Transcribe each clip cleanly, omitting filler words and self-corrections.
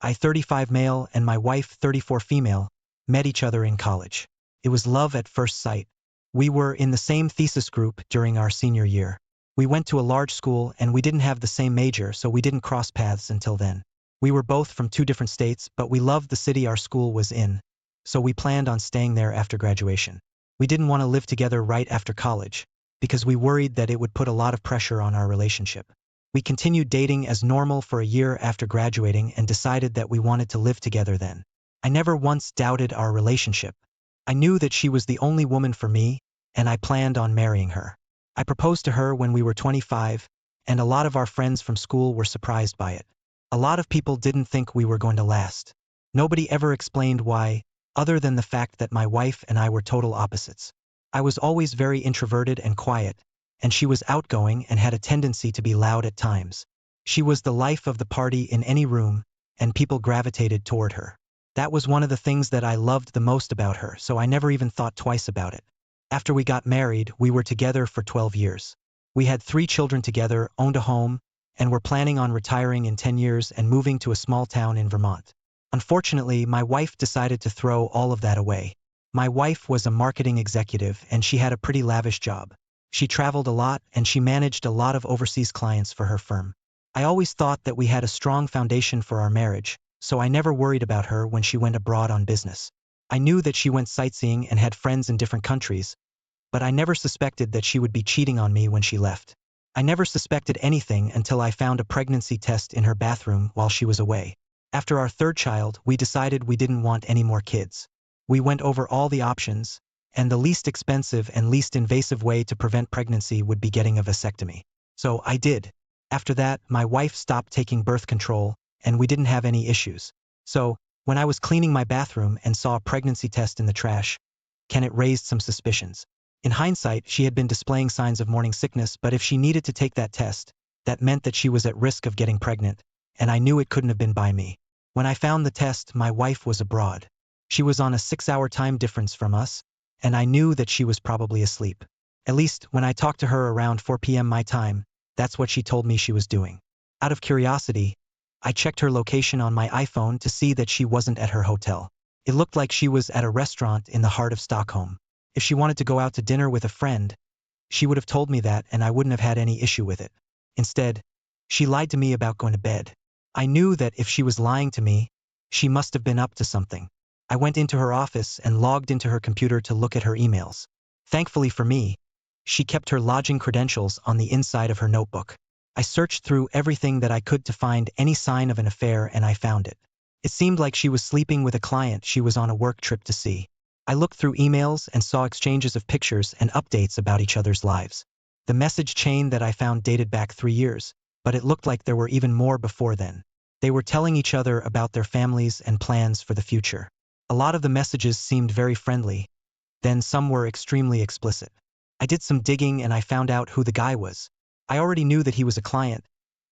I, 35 male, and my wife, 34 female, met each other in college. It was love at first sight. We were in the same thesis group during our senior year. We went to a large school and we didn't have the same major, so we didn't cross paths until then. We were both from 2 different states, but we loved the city our school was in, so we planned on staying there after graduation. We didn't want to live together right after college, because we worried that it would put a lot of pressure on our relationship. We continued dating as normal for a year after graduating and decided that we wanted to live together then. I never once doubted our relationship. I knew that she was the only woman for me, and I planned on marrying her. I proposed to her when we were 25, and a lot of our friends from school were surprised by it. A lot of people didn't think we were going to last. Nobody ever explained why, other than the fact that my wife and I were total opposites. I was always very introverted and quiet, and she was outgoing and had a tendency to be loud at times. She was the life of the party in any room, and people gravitated toward her. That was one of the things that I loved the most about her, so I never even thought twice about it. After we got married, we were together for 12 years. We had 3 children together, owned a home, and were planning on retiring in 10 years and moving to a small town in Vermont. Unfortunately, my wife decided to throw all of that away. My wife was a marketing executive and she had a pretty lavish job. She traveled a lot and she managed a lot of overseas clients for her firm. I always thought that we had a strong foundation for our marriage, so I never worried about her when she went abroad on business. I knew that she went sightseeing and had friends in different countries, but I never suspected that she would be cheating on me when she left. I never suspected anything until I found a pregnancy test in her bathroom while she was away. After our 3rd child, we decided we didn't want any more kids. We went over all the options, and the least expensive and least invasive way to prevent pregnancy would be getting a vasectomy. So I did. After that, my wife stopped taking birth control, and we didn't have any issues. So, when I was cleaning my bathroom and saw a pregnancy test in the trash, it raised some suspicions. In hindsight, she had been displaying signs of morning sickness, but if she needed to take that test, that meant that she was at risk of getting pregnant, and I knew it couldn't have been by me. When I found the test, my wife was abroad. She was on a 6-hour time difference from us, and I knew that she was probably asleep. At least, when I talked to her around 4 p.m. my time, that's what she told me she was doing. Out of curiosity, I checked her location on my iPhone to see that she wasn't at her hotel. It looked like she was at a restaurant in the heart of Stockholm. If she wanted to go out to dinner with a friend, she would have told me that and I wouldn't have had any issue with it. Instead, she lied to me about going to bed. I knew that if she was lying to me, she must have been up to something. I went into her office and logged into her computer to look at her emails. Thankfully for me, she kept her lodging credentials on the inside of her notebook. I searched through everything that I could to find any sign of an affair and I found it. It seemed like she was sleeping with a client she was on a work trip to see. I looked through emails and saw exchanges of pictures and updates about each other's lives. The message chain that I found dated back 3 years, but it looked like there were even more before then. They were telling each other about their families and plans for the future. A lot of the messages seemed very friendly, then some were extremely explicit. I did some digging and I found out who the guy was. I already knew that he was a client,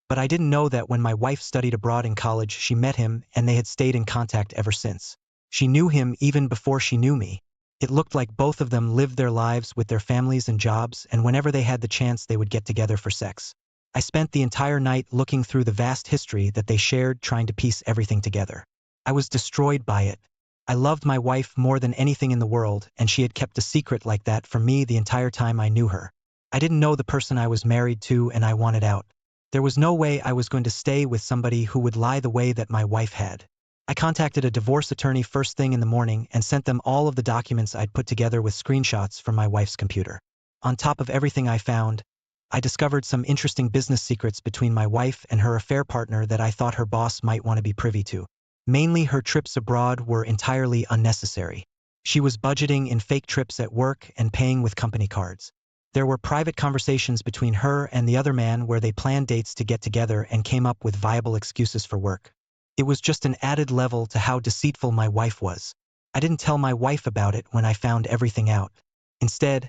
but I didn't know that when my wife studied abroad in college, she met him and they had stayed in contact ever since. She knew him even before she knew me. It looked like both of them lived their lives with their families and jobs, and whenever they had the chance they would get together for sex. I spent the entire night looking through the vast history that they shared, trying to piece everything together. I was destroyed by it. I loved my wife more than anything in the world, and she had kept a secret like that from me the entire time I knew her. I didn't know the person I was married to and I wanted out. There was no way I was going to stay with somebody who would lie the way that my wife had. I contacted a divorce attorney first thing in the morning and sent them all of the documents I'd put together with screenshots from my wife's computer. On top of everything I found, I discovered some interesting business secrets between my wife and her affair partner that I thought her boss might want to be privy to. Mainly, her trips abroad were entirely unnecessary. She was budgeting in fake trips at work and paying with company cards. There were private conversations between her and the other man where they planned dates to get together and came up with viable excuses for work. It was just an added level to how deceitful my wife was. I didn't tell my wife about it when I found everything out. Instead,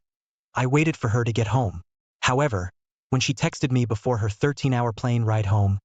I waited for her to get home. However, when she texted me before her 13-hour plane ride home,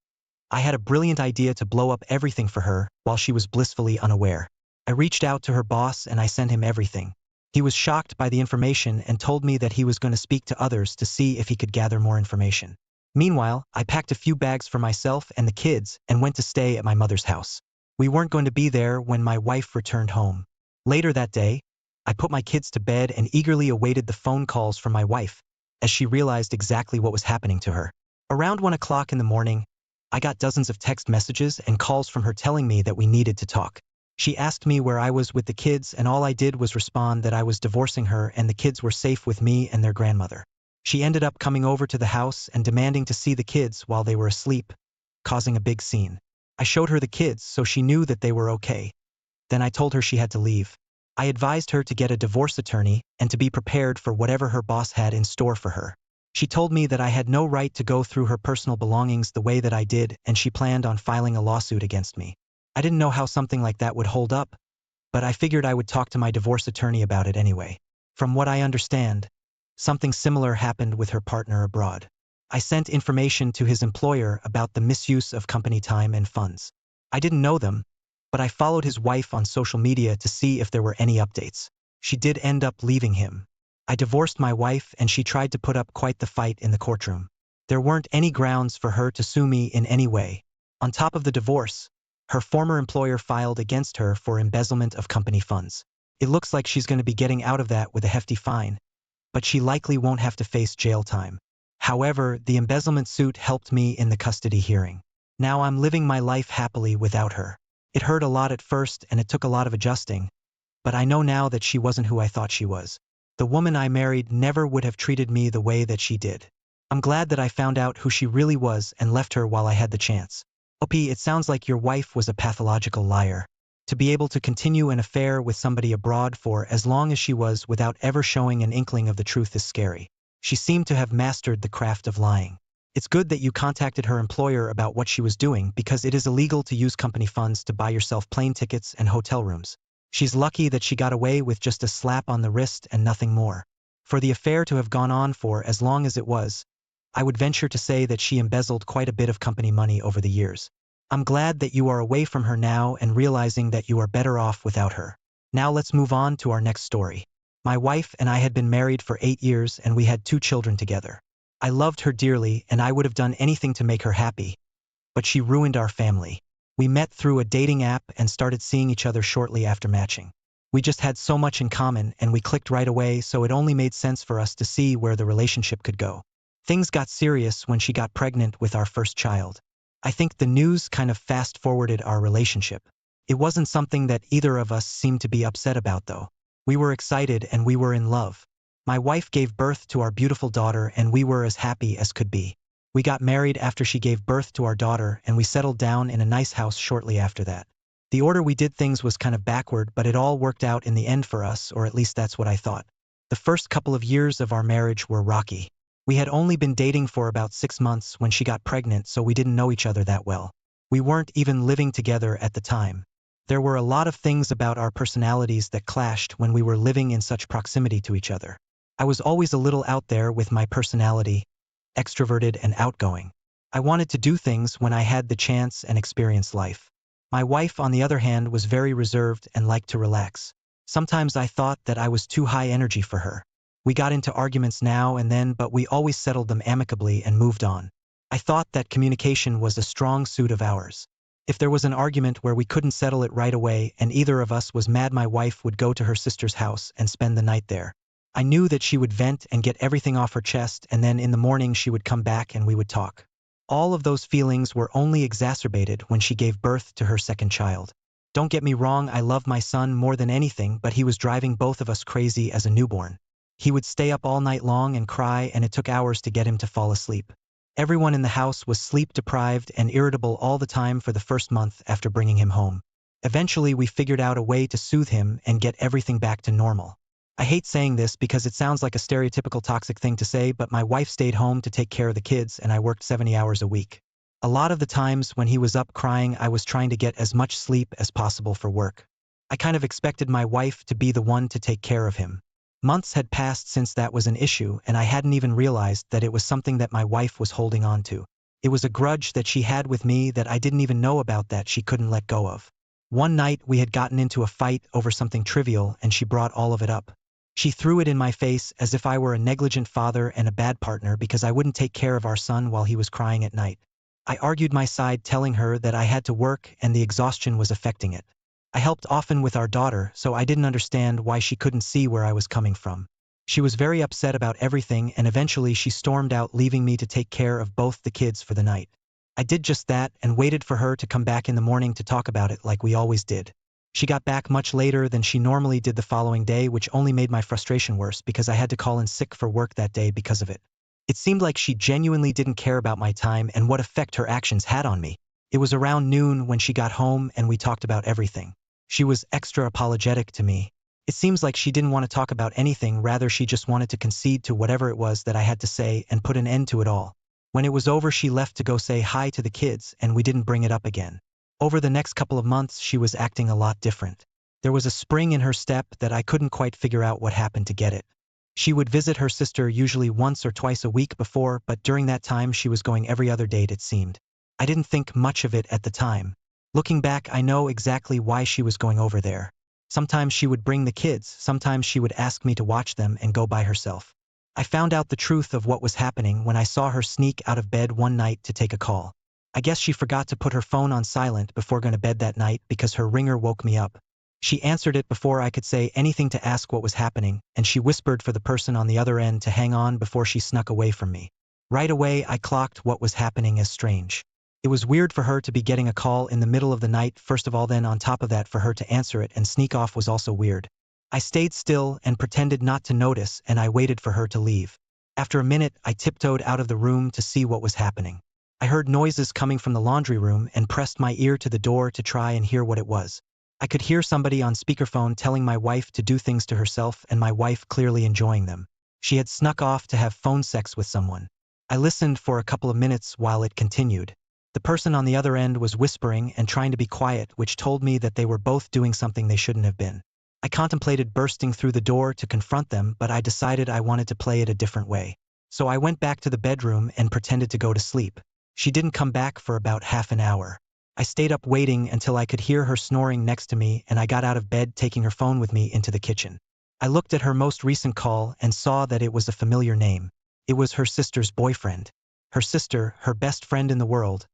I had a brilliant idea to blow up everything for her while she was blissfully unaware. I reached out to her boss and I sent him everything. He was shocked by the information and told me that he was going to speak to others to see if he could gather more information. Meanwhile, I packed a few bags for myself and the kids and went to stay at my mother's house. We weren't going to be there when my wife returned home. Later that day, I put my kids to bed and eagerly awaited the phone calls from my wife, as she realized exactly what was happening to her. Around 1 o'clock in the morning, I got dozens of text messages and calls from her telling me that we needed to talk. She asked me where I was with the kids, and all I did was respond that I was divorcing her and the kids were safe with me and their grandmother. She ended up coming over to the house and demanding to see the kids while they were asleep, causing a big scene. I showed her the kids so she knew that they were okay. Then I told her she had to leave. I advised her to get a divorce attorney and to be prepared for whatever her boss had in store for her. She told me that I had no right to go through her personal belongings the way that I did, and she planned on filing a lawsuit against me. I didn't know how something like that would hold up, but I figured I would talk to my divorce attorney about it anyway. From what I understand, something similar happened with her partner abroad. I sent information to his employer about the misuse of company time and funds. I didn't know them, but I followed his wife on social media to see if there were any updates. She did end up leaving him. I divorced my wife and she tried to put up quite the fight in the courtroom. There weren't any grounds for her to sue me in any way. On top of the divorce, her former employer filed against her for embezzlement of company funds. It looks like she's going to be getting out of that with a hefty fine, but she likely won't have to face jail time. However, the embezzlement suit helped me in the custody hearing. Now I'm living my life happily without her. It hurt a lot at first and it took a lot of adjusting, but I know now that she wasn't who I thought she was. The woman I married never would have treated me the way that she did. I'm glad that I found out who she really was and left her while I had the chance. OP, it sounds like your wife was a pathological liar. To be able to continue an affair with somebody abroad for as long as she was without ever showing an inkling of the truth is scary. She seemed to have mastered the craft of lying. It's good that you contacted her employer about what she was doing, because it is illegal to use company funds to buy yourself plane tickets and hotel rooms. She's lucky that she got away with just a slap on the wrist and nothing more. For the affair to have gone on for as long as it was, I would venture to say that she embezzled quite a bit of company money over the years. I'm glad that you are away from her now and realizing that you are better off without her. Now let's move on to our next story. My wife and I had been married for 8 years and we had 2 children together. I loved her dearly and I would have done anything to make her happy, but she ruined our family. We met through a dating app and started seeing each other shortly after matching. We just had so much in common and we clicked right away, so it only made sense for us to see where the relationship could go. Things got serious when she got pregnant with our first child. I think the news kind of fast-forwarded our relationship. It wasn't something that either of us seemed to be upset about though. We were excited and we were in love. My wife gave birth to our beautiful daughter and we were as happy as could be. We got married after she gave birth to our daughter and we settled down in a nice house shortly after that. The order we did things was kind of backward, but it all worked out in the end for us, or at least that's what I thought. The first couple of years of our marriage were rocky. We had only been dating for about 6 months when she got pregnant, so we didn't know each other that well. We weren't even living together at the time. There were a lot of things about our personalities that clashed when we were living in such proximity to each other. I was always a little out there with my personality, extroverted and outgoing. I wanted to do things when I had the chance and experience life. My wife, on the other hand, was very reserved and liked to relax. Sometimes I thought that I was too high energy for her. We got into arguments now and then, but we always settled them amicably and moved on. I thought that communication was a strong suit of ours. If there was an argument where we couldn't settle it right away and either of us was mad, my wife would go to her sister's house and spend the night there. I knew that she would vent and get everything off her chest, and then in the morning she would come back and we would talk. All of those feelings were only exacerbated when she gave birth to her second child. Don't get me wrong, I love my son more than anything, but he was driving both of us crazy as a newborn. He would stay up all night long and cry, and it took hours to get him to fall asleep. Everyone in the house was sleep deprived and irritable all the time for the first month after bringing him home. Eventually we figured out a way to soothe him and get everything back to normal. I hate saying this because it sounds like a stereotypical toxic thing to say, but my wife stayed home to take care of the kids and I worked 70 hours a week. A lot of the times when he was up crying, I was trying to get as much sleep as possible for work. I kind of expected my wife to be the one to take care of him. Months had passed since that was an issue, and I hadn't even realized that it was something that my wife was holding on to. It was a grudge that she had with me that I didn't even know about, that she couldn't let go of. One night we had gotten into a fight over something trivial and she brought all of it up. She threw it in my face as if I were a negligent father and a bad partner because I wouldn't take care of our son while he was crying at night. I argued my side, telling her that I had to work and the exhaustion was affecting it. I helped often with our daughter, so I didn't understand why she couldn't see where I was coming from. She was very upset about everything, and eventually she stormed out, leaving me to take care of both the kids for the night. I did just that and waited for her to come back in the morning to talk about it like we always did. She got back much later than she normally did the following day, which only made my frustration worse because I had to call in sick for work that day because of it. It seemed like she genuinely didn't care about my time and what effect her actions had on me. It was around noon when she got home and we talked about everything. She was extra apologetic to me. It seems like she didn't want to talk about anything, rather she just wanted to concede to whatever it was that I had to say and put an end to it all. When it was over, she left to go say hi to the kids and we didn't bring it up again. Over the next couple of months, she was acting a lot different. There was a spring in her step that I couldn't quite figure out what happened to get it. She would visit her sister usually once or twice a week before, but during that time she was going every other date, it seemed. I didn't think much of it at the time. Looking back, I know exactly why she was going over there. Sometimes she would bring the kids, sometimes she would ask me to watch them and go by herself. I found out the truth of what was happening when I saw her sneak out of bed one night to take a call. I guess she forgot to put her phone on silent before going to bed that night because her ringer woke me up. She answered it before I could say anything to ask what was happening, and she whispered for the person on the other end to hang on before she snuck away from me. Right away, I clocked what was happening as strange. It was weird for her to be getting a call in the middle of the night, first of all, then on top of that for her to answer it and sneak off was also weird. I stayed still and pretended not to notice, and I waited for her to leave. After a minute, I tiptoed out of the room to see what was happening. I heard noises coming from the laundry room and pressed my ear to the door to try and hear what it was. I could hear somebody on speakerphone telling my wife to do things to herself, and my wife clearly enjoying them. She had snuck off to have phone sex with someone. I listened for a couple of minutes while it continued. The person on the other end was whispering and trying to be quiet, which told me that they were both doing something they shouldn't have been. I contemplated bursting through the door to confront them, but I decided I wanted to play it a different way. So I went back to the bedroom and pretended to go to sleep. She didn't come back for about half an hour. I stayed up waiting until I could hear her snoring next to me, and I got out of bed, taking her phone with me into the kitchen. I looked at her most recent call and saw that it was a familiar name. It was her sister's boyfriend. Her sister, her best friend in the world,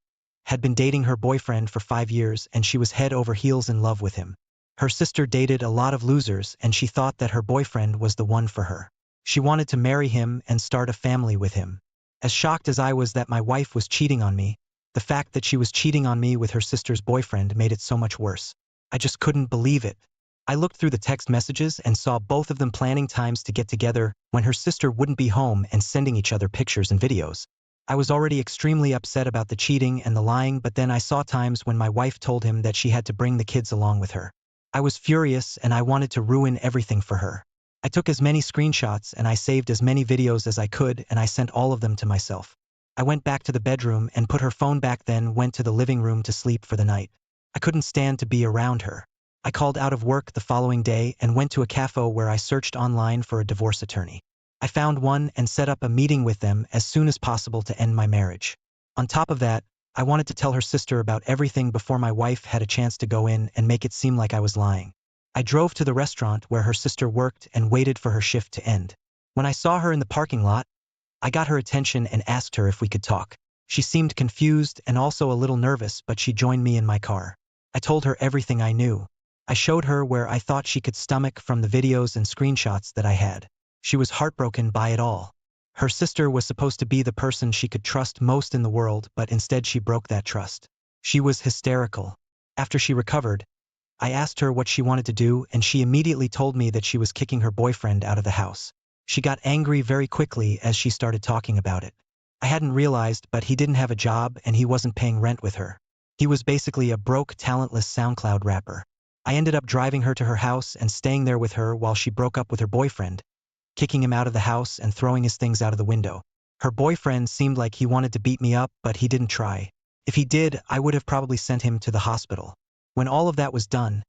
had been dating her boyfriend for 5 years, and she was head over heels in love with him. Her sister dated a lot of losers, and she thought that her boyfriend was the one for her. She wanted to marry him and start a family with him. As shocked as I was that my wife was cheating on me, the fact that she was cheating on me with her sister's boyfriend made it so much worse. I just couldn't believe it. I looked through the text messages and saw both of them planning times to get together when her sister wouldn't be home and sending each other pictures and videos. I was already extremely upset about the cheating and the lying, but then I saw times when my wife told him that she had to bring the kids along with her. I was furious and I wanted to ruin everything for her. I took as many screenshots and I saved as many videos as I could, and I sent all of them to myself. I went back to the bedroom and put her phone back, then went to the living room to sleep for the night. I couldn't stand to be around her. I called out of work the following day and went to a cafe where I searched online for a divorce attorney. I found one and set up a meeting with them as soon as possible to end my marriage. On top of that, I wanted to tell her sister about everything before my wife had a chance to go in and make it seem like I was lying. I drove to the restaurant where her sister worked and waited for her shift to end. When I saw her in the parking lot, I got her attention and asked her if we could talk. She seemed confused and also a little nervous, but she joined me in my car. I told her everything I knew. I showed her where I thought she could stomach from the videos and screenshots that I had. She was heartbroken by it all. Her sister was supposed to be the person she could trust most in the world, but instead she broke that trust. She was hysterical. After she recovered, I asked her what she wanted to do, and she immediately told me that she was kicking her boyfriend out of the house. She got angry very quickly as she started talking about it. I hadn't realized, but he didn't have a job and he wasn't paying rent with her. He was basically a broke, talentless SoundCloud rapper. I ended up driving her to her house and staying there with her while she broke up with her boyfriend, kicking him out of the house and throwing his things out of the window. Her boyfriend seemed like he wanted to beat me up, but he didn't try. If he did, I would have probably sent him to the hospital. When all of that was done,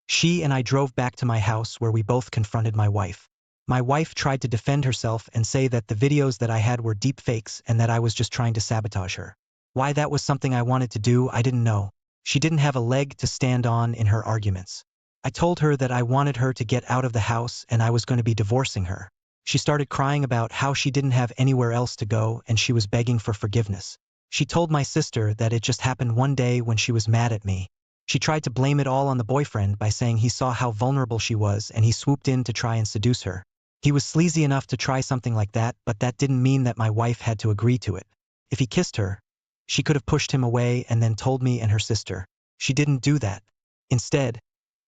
she and I drove back to my house where we both confronted my wife. My wife tried to defend herself and say that the videos that I had were deep fakes and that I was just trying to sabotage her. Why that was something I wanted to do, I didn't know. She didn't have a leg to stand on in her arguments. I told her that I wanted her to get out of the house and I was going to be divorcing her. She started crying about how she didn't have anywhere else to go and she was begging for forgiveness. She told my sister that it just happened one day when she was mad at me. She tried to blame it all on the boyfriend by saying he saw how vulnerable she was and he swooped in to try and seduce her. He was sleazy enough to try something like that, but that didn't mean that my wife had to agree to it. If he kissed her, she could have pushed him away and then told me and her sister. She didn't do that. Instead,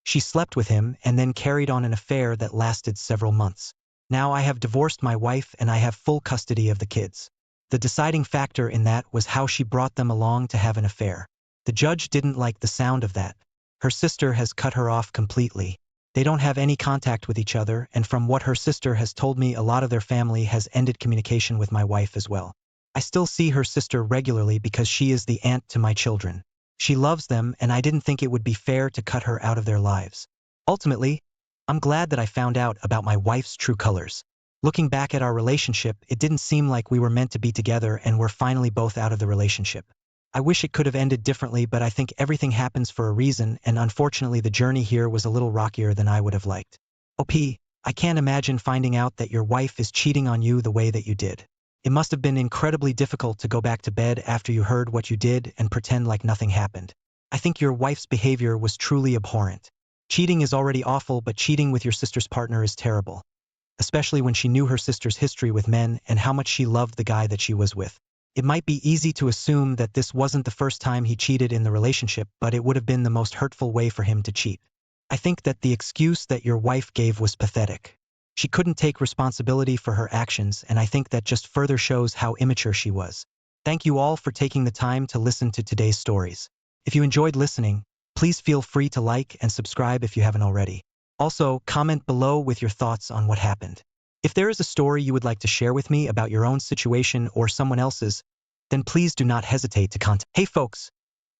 she slept with him and then carried on an affair that lasted several months. Now I have divorced my wife and I have full custody of the kids. The deciding factor in that was how she brought them along to have an affair. The judge didn't like the sound of that. Her sister has cut her off completely. They don't have any contact with each other, and from what her sister has told me, a lot of their family has ended communication with my wife as well. I still see her sister regularly because she is the aunt to my children. She loves them, and I didn't think it would be fair to cut her out of their lives. Ultimately, I'm glad that I found out about my wife's true colors. Looking back at our relationship, it didn't seem like we were meant to be together and we're finally both out of the relationship. I wish it could have ended differently, but I think everything happens for a reason, and unfortunately the journey here was a little rockier than I would have liked. OP, I can't imagine finding out that your wife is cheating on you the way that you did. It must have been incredibly difficult to go back to bed after you heard what you did and pretend like nothing happened. I think your wife's behavior was truly abhorrent. Cheating is already awful, but cheating with your sister's partner is terrible. Especially when she knew her sister's history with men and how much she loved the guy that she was with. It might be easy to assume that this wasn't the first time he cheated in the relationship, but it would have been the most hurtful way for him to cheat. I think that the excuse that your wife gave was pathetic. She couldn't take responsibility for her actions, and I think that just further shows how immature she was. Thank you all for taking the time to listen to today's stories. If you enjoyed listening, please feel free to like and subscribe if you haven't already. Also, comment below with your thoughts on what happened. If there is a story you would like to share with me about your own situation or someone else's, then please do not hesitate to contact. Hey folks,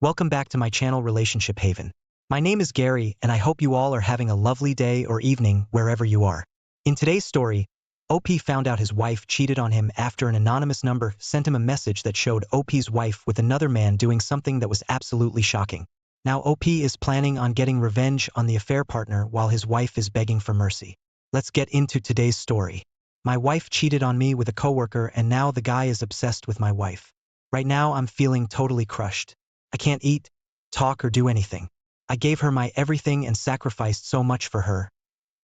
welcome back to my channel Relationship Haven. My name is Gary, and I hope you all are having a lovely day or evening wherever you are. In today's story, OP found out his wife cheated on him after an anonymous number sent him a message that showed OP's wife with another man doing something that was absolutely shocking. Now OP is planning on getting revenge on the affair partner while his wife is begging for mercy. Let's get into today's story. My wife cheated on me with a coworker, and now the guy is obsessed with my wife. Right now I'm feeling totally crushed. I can't eat, talk, or do anything. I gave her my everything and sacrificed so much for her.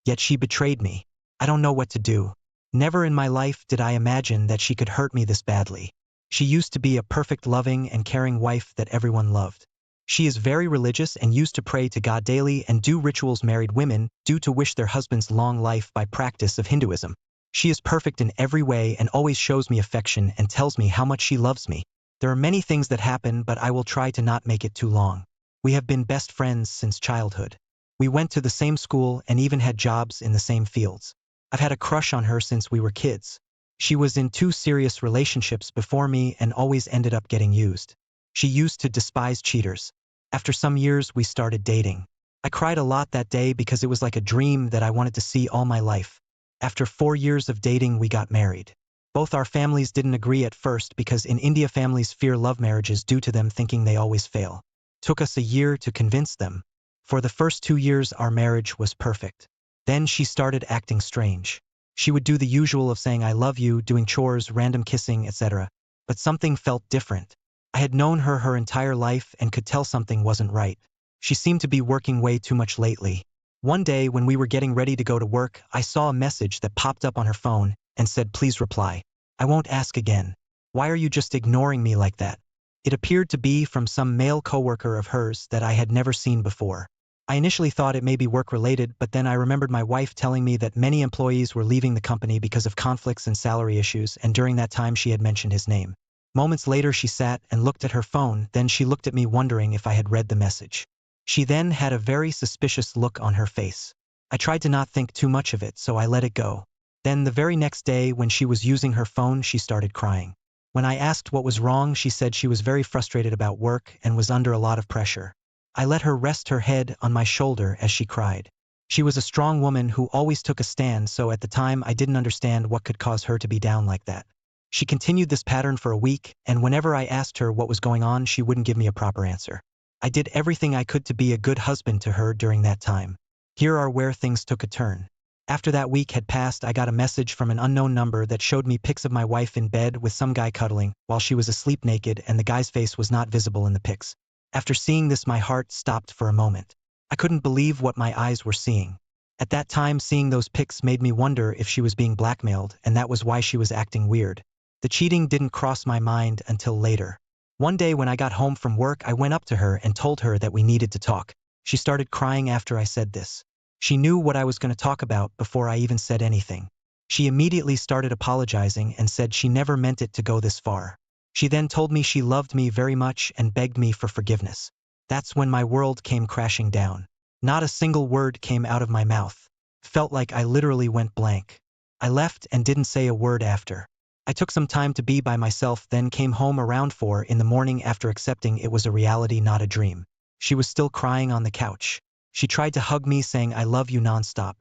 Yet she betrayed me. I don't know what to do. Never in my life did I imagine that she could hurt me this badly. She used to be a perfect, loving, and caring wife that everyone loved. She is very religious and used to pray to God daily and do rituals married women do to wish their husbands long life by practice of Hinduism. She is perfect in every way and always shows me affection and tells me how much she loves me. There are many things that happen, but I will try to not make it too long. We have been best friends since childhood. We went to the same school and even had jobs in the same fields. I've had a crush on her since we were kids. She was in 2 serious relationships before me and always ended up getting used. She used to despise cheaters. After some years, we started dating. I cried a lot that day because it was like a dream that I wanted to see all my life. After 4 years of dating, we got married. Both our families didn't agree at first because in India families fear love marriages due to them thinking they always fail. Took us a year to convince them. For the first 2 years, our marriage was perfect. Then she started acting strange. She would do the usual of saying I love you, doing chores, random kissing, etc. But something felt different. I had known her entire life and could tell something wasn't right. She seemed to be working way too much lately. One day when we were getting ready to go to work, I saw a message that popped up on her phone and said, "Please reply. I won't ask again. Why are you just ignoring me like that?" It appeared to be from some male coworker of hers that I had never seen before. I initially thought it may be work-related, but then I remembered my wife telling me that many employees were leaving the company because of conflicts and salary issues, and during that time she had mentioned his name. Moments later she sat and looked at her phone, then she looked at me wondering if I had read the message. She then had a very suspicious look on her face. I tried to not think too much of it, so I let it go. Then the very next day when she was using her phone, she started crying. When I asked what was wrong, she said she was very frustrated about work and was under a lot of pressure. I let her rest her head on my shoulder as she cried. She was a strong woman who always took a stand, so at the time I didn't understand what could cause her to be down like that. She continued this pattern for a week, and whenever I asked her what was going on, she wouldn't give me a proper answer. I did everything I could to be a good husband to her during that time. Here are where things took a turn. After that week had passed, I got a message from an unknown number that showed me pics of my wife in bed with some guy cuddling, while she was asleep naked and the guy's face was not visible in the pics. After seeing this, my heart stopped for a moment. I couldn't believe what my eyes were seeing. At that time, seeing those pics made me wonder if she was being blackmailed, and that was why she was acting weird. The cheating didn't cross my mind until later. One day when I got home from work, I went up to her and told her that we needed to talk. She started crying after I said this. She knew what I was going to talk about before I even said anything. She immediately started apologizing and said she never meant it to go this far. She then told me she loved me very much and begged me for forgiveness. That's when my world came crashing down. Not a single word came out of my mouth. Felt like I literally went blank. I left and didn't say a word after. I took some time to be by myself, then came home around 4 in the morning after accepting it was a reality, not a dream. She was still crying on the couch. She tried to hug me, saying I love you nonstop.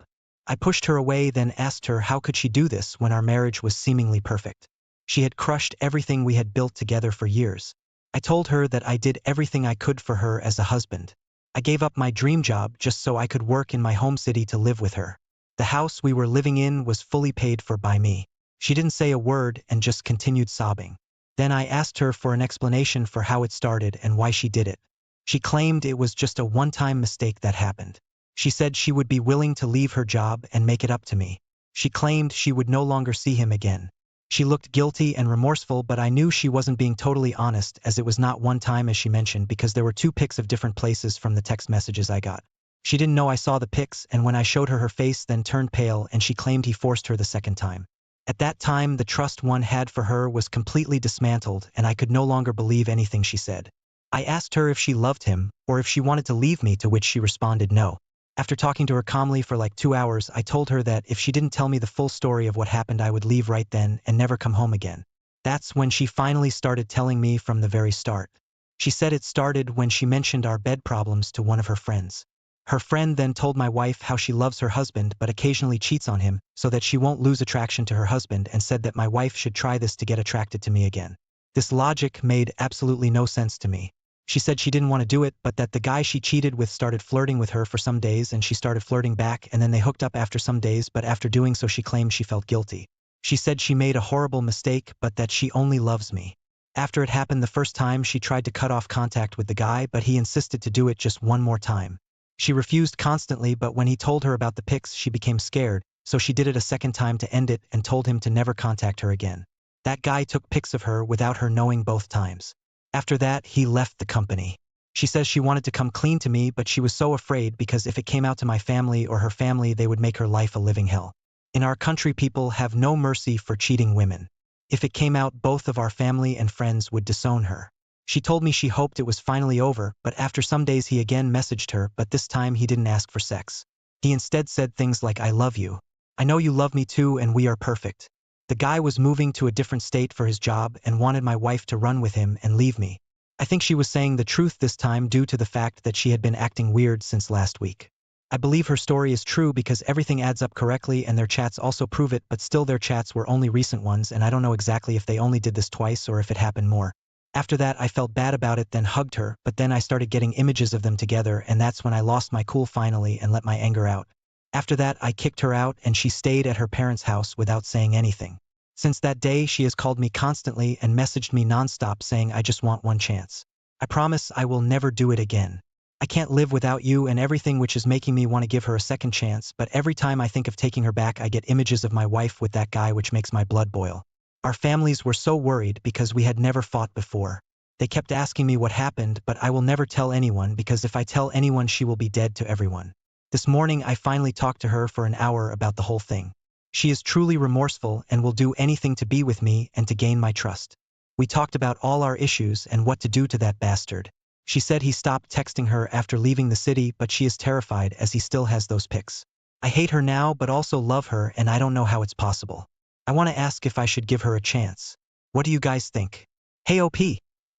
I pushed her away, then asked her how could she do this when our marriage was seemingly perfect. She had crushed everything we had built together for years. I told her that I did everything I could for her as a husband. I gave up my dream job just so I could work in my home city to live with her. The house we were living in was fully paid for by me. She didn't say a word and just continued sobbing. Then I asked her for an explanation for how it started and why she did it. She claimed it was just a one-time mistake that happened. She said she would be willing to leave her job and make it up to me. She claimed she would no longer see him again. She looked guilty and remorseful, but I knew she wasn't being totally honest, as it was not one time as she mentioned, because there were 2 pics of different places from the text messages I got. She didn't know I saw the pics, and when I showed her, her face then turned pale and she claimed he forced her the second time. At that time, the trust one had for her was completely dismantled, and I could no longer believe anything she said. I asked her if she loved him, or if she wanted to leave me, to which she responded no. After talking to her calmly for like 2 hours, I told her that if she didn't tell me the full story of what happened, I would leave right then and never come home again. That's when she finally started telling me from the very start. She said it started when she mentioned our bed problems to one of her friends. Her friend then told my wife how she loves her husband but occasionally cheats on him, so that she won't lose attraction to her husband, and said that my wife should try this to get attracted to me again. This logic made absolutely no sense to me. She said she didn't want to do it, but that the guy she cheated with started flirting with her for some days and she started flirting back, and then they hooked up after some days, but after doing so she claimed she felt guilty. She said she made a horrible mistake, but that she only loves me. After it happened the first time, she tried to cut off contact with the guy, but he insisted to do it just one more time. She refused constantly, but when he told her about the pics, she became scared, so she did it a second time to end it and told him to never contact her again. That guy took pics of her without her knowing both times. After that, he left the company. She says she wanted to come clean to me, but she was so afraid because if it came out to my family or her family, they would make her life a living hell. In our country, people have no mercy for cheating women. If it came out, both of our family and friends would disown her. She told me she hoped it was finally over, but after some days he again messaged her, but this time he didn't ask for sex. He instead said things like, I love you. I know you love me too, and we are perfect. The guy was moving to a different state for his job and wanted my wife to run with him and leave me. I think she was saying the truth this time due to the fact that she had been acting weird since last week. I believe her story is true because everything adds up correctly and their chats also prove it, but still their chats were only recent ones, and I don't know exactly if they only did this twice or if it happened more. After that, I felt bad about it, then hugged her, but then I started getting images of them together, and that's when I lost my cool finally and let my anger out. After that, I kicked her out and she stayed at her parents' house without saying anything. Since that day, she has called me constantly and messaged me nonstop saying I just want one chance. I promise I will never do it again. I can't live without you and everything, which is making me want to give her a second chance, but every time I think of taking her back, I get images of my wife with that guy, which makes my blood boil. Our families were so worried because we had never fought before. They kept asking me what happened, but I will never tell anyone because if I tell anyone, she will be dead to everyone. This morning, I finally talked to her for an hour about the whole thing. She is truly remorseful and will do anything to be with me and to gain my trust. We talked about all our issues and what to do to that bastard. She said he stopped texting her after leaving the city, but she is terrified as he still has those pics. I hate her now but also love her, and I don't know how it's possible. I want to ask if I should give her a chance. What do you guys think? Hey OP,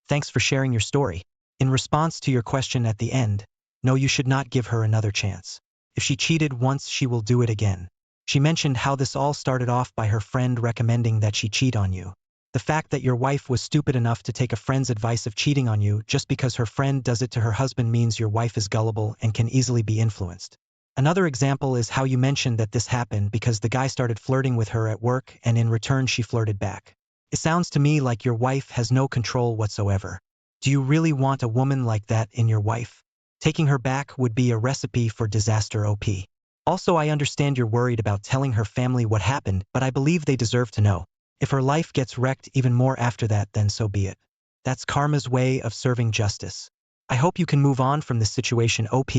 thanks for sharing your story. In response to your question at the end, no, you should not give her another chance. If she cheated once, she will do it again. She mentioned how this all started off by her friend recommending that she cheat on you. The fact that your wife was stupid enough to take a friend's advice of cheating on you just because her friend does it to her husband means your wife is gullible and can easily be influenced. Another example is how you mentioned that this happened because the guy started flirting with her at work and in return she flirted back. It sounds to me like your wife has no control whatsoever. Do you really want a woman like that in your wife? Taking her back would be a recipe for disaster OP. Also, I understand you're worried about telling her family what happened, but I believe they deserve to know. If her life gets wrecked even more after that, then so be it. That's karma's way of serving justice. I hope you can move on from this situation OP,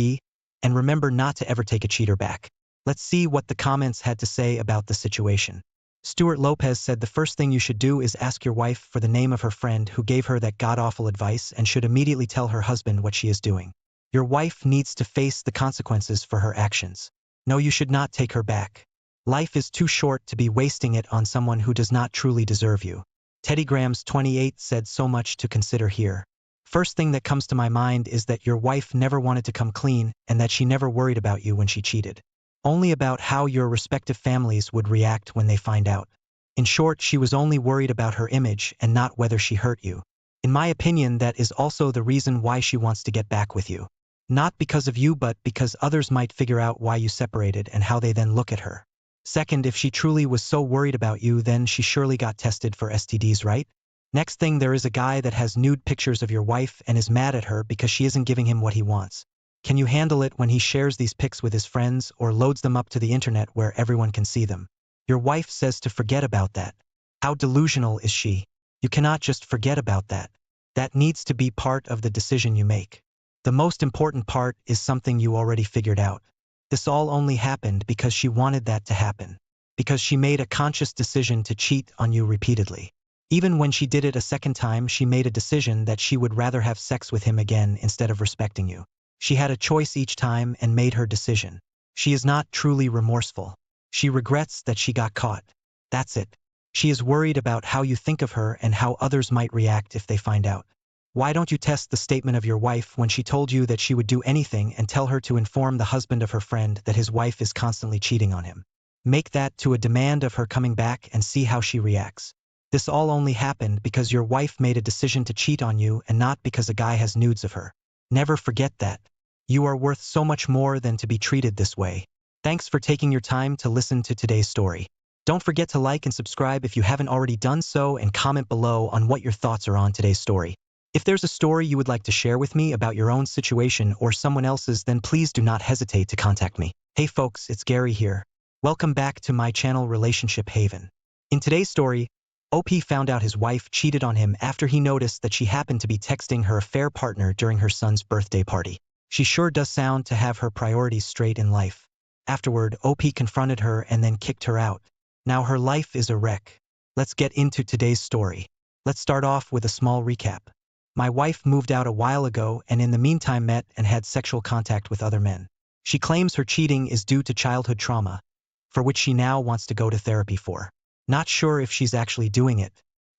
and remember not to ever take a cheater back. Let's see what the comments had to say about the situation. Stuart Lopez said the first thing you should do is ask your wife for the name of her friend who gave her that god-awful advice and should immediately tell her husband what she is doing. Your wife needs to face the consequences for her actions. No, you should not take her back. Life is too short to be wasting it on someone who does not truly deserve you. Teddy Grams 28 said so much to consider here. First thing that comes to my mind is that your wife never wanted to come clean and that she never worried about you when she cheated. Only about how your respective families would react when they find out. In short, she was only worried about her image and not whether she hurt you. In my opinion, that is also the reason why she wants to get back with you. Not because of you, but because others might figure out why you separated and how they then look at her. Second, if she truly was so worried about you, then she surely got tested for STDs, right? Next thing, there is a guy that has nude pictures of your wife and is mad at her because she isn't giving him what he wants. Can you handle it when he shares these pics with his friends or loads them up to the internet where everyone can see them? Your wife says to forget about that. How delusional is she? You cannot just forget about that. That needs to be part of the decision you make. The most important part is something you already figured out. This all only happened because she wanted that to happen. Because she made a conscious decision to cheat on you repeatedly. Even when she did it a second time, she made a decision that she would rather have sex with him again instead of respecting you. She had a choice each time and made her decision. She is not truly remorseful. She regrets that she got caught. That's it. She is worried about how you think of her and how others might react if they find out. Why don't you test the statement of your wife when she told you that she would do anything and tell her to inform the husband of her friend that his wife is constantly cheating on him? Make that to a demand of her coming back and see how she reacts. This all only happened because your wife made a decision to cheat on you and not because a guy has nudes of her. Never forget that. You are worth so much more than to be treated this way. Thanks for taking your time to listen to today's story. Don't forget to like and subscribe if you haven't already done so and comment below on what your thoughts are on today's story. If there's a story you would like to share with me about your own situation or someone else's, then please do not hesitate to contact me. Hey folks, it's Gary here. Welcome back to my channel Relationship Haven. In today's story, OP found out his wife cheated on him after he noticed that she happened to be texting her affair partner during her son's birthday party. She sure does sound to have her priorities straight in life. Afterward, OP confronted her and then kicked her out. Now her life is a wreck. Let's get into today's story. Let's start off with a small recap. My wife moved out a while ago and in the meantime met and had sexual contact with other men. She claims her cheating is due to childhood trauma, for which she now wants to go to therapy for. Not sure if she's actually doing it.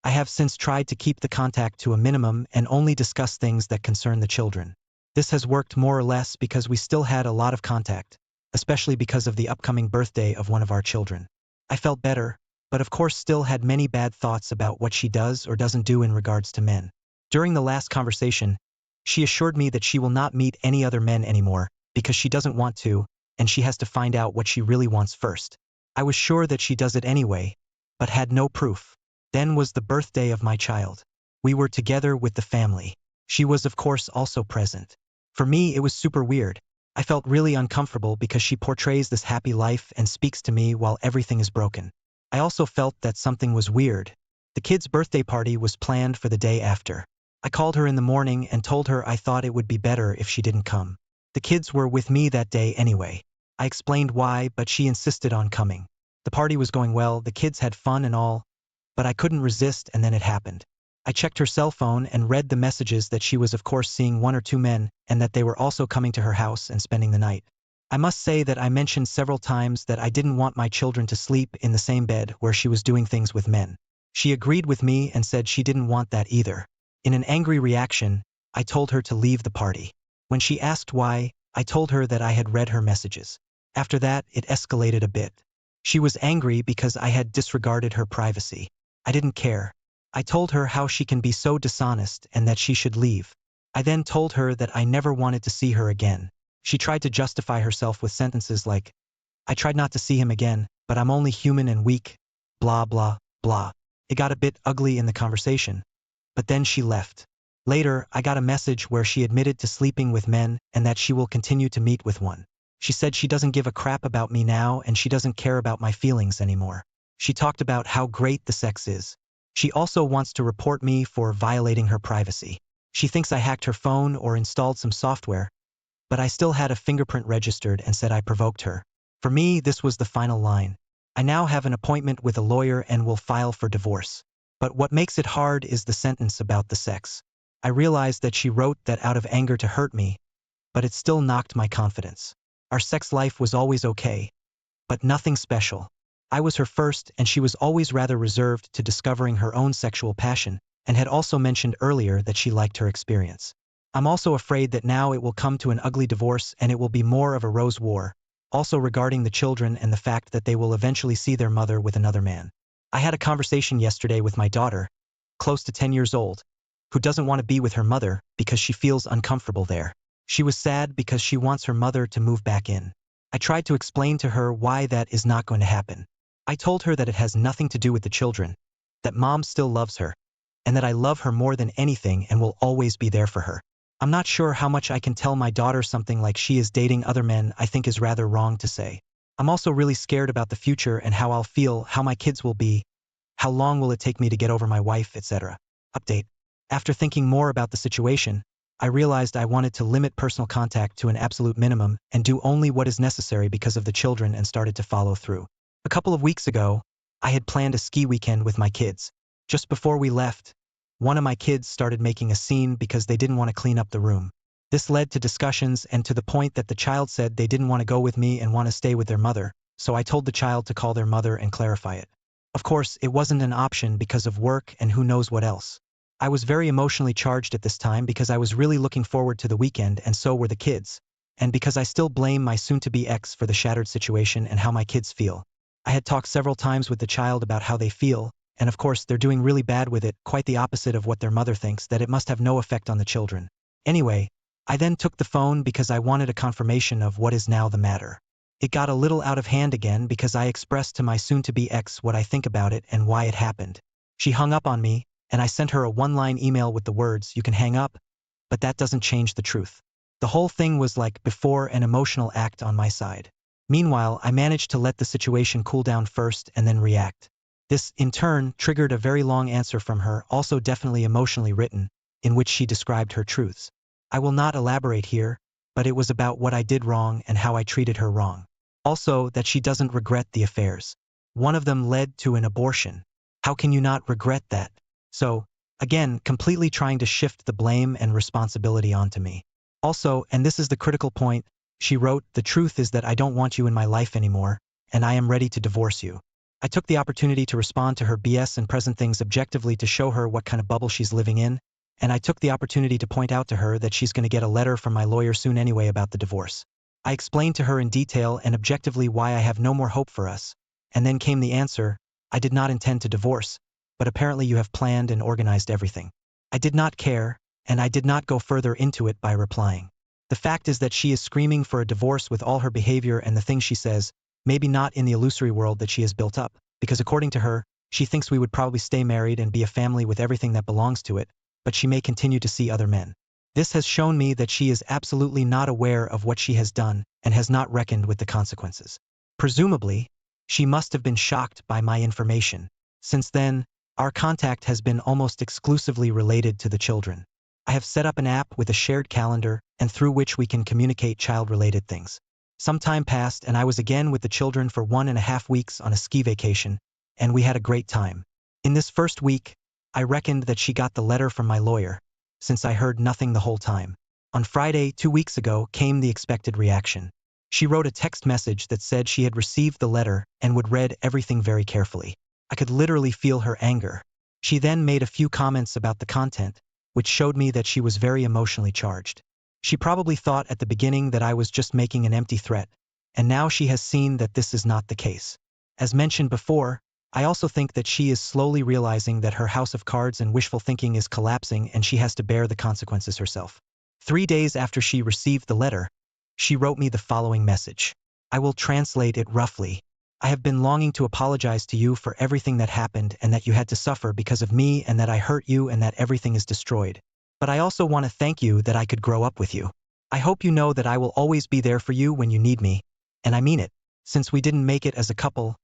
I have since tried to keep the contact to a minimum and only discuss things that concern the children. This has worked more or less because we still had a lot of contact, especially because of the upcoming birthday of one of our children. I felt better, but of course still had many bad thoughts about what she does or doesn't do in regards to men. During the last conversation, she assured me that she will not meet any other men anymore because she doesn't want to, and she has to find out what she really wants first. I was sure that she does it anyway, but had no proof. Then was the birthday of my child. We were together with the family. She was of course also present. For me, it was super weird. I felt really uncomfortable because she portrays this happy life and speaks to me while everything is broken. I also felt that something was weird. The kid's birthday party was planned for the day after. I called her in the morning and told her I thought it would be better if she didn't come. The kids were with me that day anyway. I explained why, but she insisted on coming. The party was going well, the kids had fun and all, but I couldn't resist and then it happened. I checked her cell phone and read the messages that she was of course seeing one or two men and that they were also coming to her house and spending the night. I must say that I mentioned several times that I didn't want my children to sleep in the same bed where she was doing things with men. She agreed with me and said she didn't want that either. In an angry reaction, I told her to leave the party. When she asked why, I told her that I had read her messages. After that, it escalated a bit. She was angry because I had disregarded her privacy. I didn't care. I told her how she can be so dishonest and that she should leave. I then told her that I never wanted to see her again. She tried to justify herself with sentences like, I tried not to see him again, but I'm only human and weak, blah blah blah. It got a bit ugly in the conversation, but then she left. Later, I got a message where she admitted to sleeping with men and that she will continue to meet with one. She said she doesn't give a crap about me now and she doesn't care about my feelings anymore. She talked about how great the sex is. She also wants to report me for violating her privacy. She thinks I hacked her phone or installed some software, but I still had a fingerprint registered and said I provoked her. For me, this was the final line. I now have an appointment with a lawyer and will file for divorce. But what makes it hard is the sentence about the sex. I realized that she wrote that out of anger to hurt me, but it still knocked my confidence. Our sex life was always okay, but nothing special. I was her first and she was always rather reserved to discovering her own sexual passion, and had also mentioned earlier that she liked her experience. I'm also afraid that now it will come to an ugly divorce and it will be more of a rose war, also regarding the children and the fact that they will eventually see their mother with another man. I had a conversation yesterday with my daughter, close to 10 years old, who doesn't want to be with her mother because she feels uncomfortable there. She was sad because she wants her mother to move back in. I tried to explain to her why that is not going to happen. I told her that it has nothing to do with the children, that mom still loves her, and that I love her more than anything and will always be there for her. I'm not sure how much I can tell my daughter something like she is dating other men. I think is rather wrong to say. I'm also really scared about the future and how I'll feel, how my kids will be, how long will it take me to get over my wife, etc. Update. After thinking more about the situation, I realized I wanted to limit personal contact to an absolute minimum and do only what is necessary because of the children and started to follow through. A couple of weeks ago, I had planned a ski weekend with my kids. Just before we left, one of my kids started making a scene because they didn't want to clean up the room. This led to discussions and to the point that the child said they didn't want to go with me and want to stay with their mother, so I told the child to call their mother and clarify it. Of course, it wasn't an option because of work and who knows what else. I was very emotionally charged at this time because I was really looking forward to the weekend and so were the kids, and because I still blame my soon-to-be ex for the shattered situation and how my kids feel. I had talked several times with the child about how they feel, and of course they're doing really bad with it, quite the opposite of what their mother thinks, that it must have no effect on the children. Anyway, I then took the phone because I wanted a confirmation of what is now the matter. It got a little out of hand again because I expressed to my soon-to-be ex what I think about it and why it happened. She hung up on me, and I sent her a one-line email with the words, "You can hang up, but that doesn't change the truth." The whole thing was like before an emotional act on my side. Meanwhile, I managed to let the situation cool down first and then react. This, in turn, triggered a very long answer from her, also definitely emotionally written, in which she described her truths. I will not elaborate here, but it was about what I did wrong and how I treated her wrong. Also, that she doesn't regret the affairs. One of them led to an abortion. How can you not regret that? So, again, completely trying to shift the blame and responsibility onto me. Also, and this is the critical point, she wrote, "The truth is that I don't want you in my life anymore, and I am ready to divorce you." I took the opportunity to respond to her BS and present things objectively to show her what kind of bubble she's living in, and I took the opportunity to point out to her that she's going to get a letter from my lawyer soon anyway about the divorce. I explained to her in detail and objectively why I have no more hope for us, and then came the answer, "I did not intend to divorce, but apparently you have planned and organized everything." I did not care, and I did not go further into it by replying. The fact is that she is screaming for a divorce with all her behavior and the things she says, maybe not in the illusory world that she has built up, because according to her, she thinks we would probably stay married and be a family with everything that belongs to it, but she may continue to see other men. This has shown me that she is absolutely not aware of what she has done and has not reckoned with the consequences. Presumably, she must have been shocked by my information. Since then, our contact has been almost exclusively related to the children. I have set up an app with a shared calendar and through which we can communicate child-related things. Some time passed and I was again with the children for 1.5 weeks on a ski vacation, and we had a great time. In this first week, I reckoned that she got the letter from my lawyer, since I heard nothing the whole time. On Friday, 2 weeks ago, came the expected reaction. She wrote a text message that said she had received the letter and would read everything very carefully. I could literally feel her anger. She then made a few comments about the content, which showed me that she was very emotionally charged. She probably thought at the beginning that I was just making an empty threat, and now she has seen that this is not the case. As mentioned before, I also think that she is slowly realizing that her house of cards and wishful thinking is collapsing and she has to bear the consequences herself. 3 days after she received the letter, She wrote me the following message. I will translate it roughly. I have been longing to apologize to you for everything that happened and that you had to suffer because of me and that I hurt you and that everything is destroyed. But I also want to thank you that I could grow up with you. I hope you know that I will always be there for you when you need me. And I mean it. Since we didn't make it as a couple,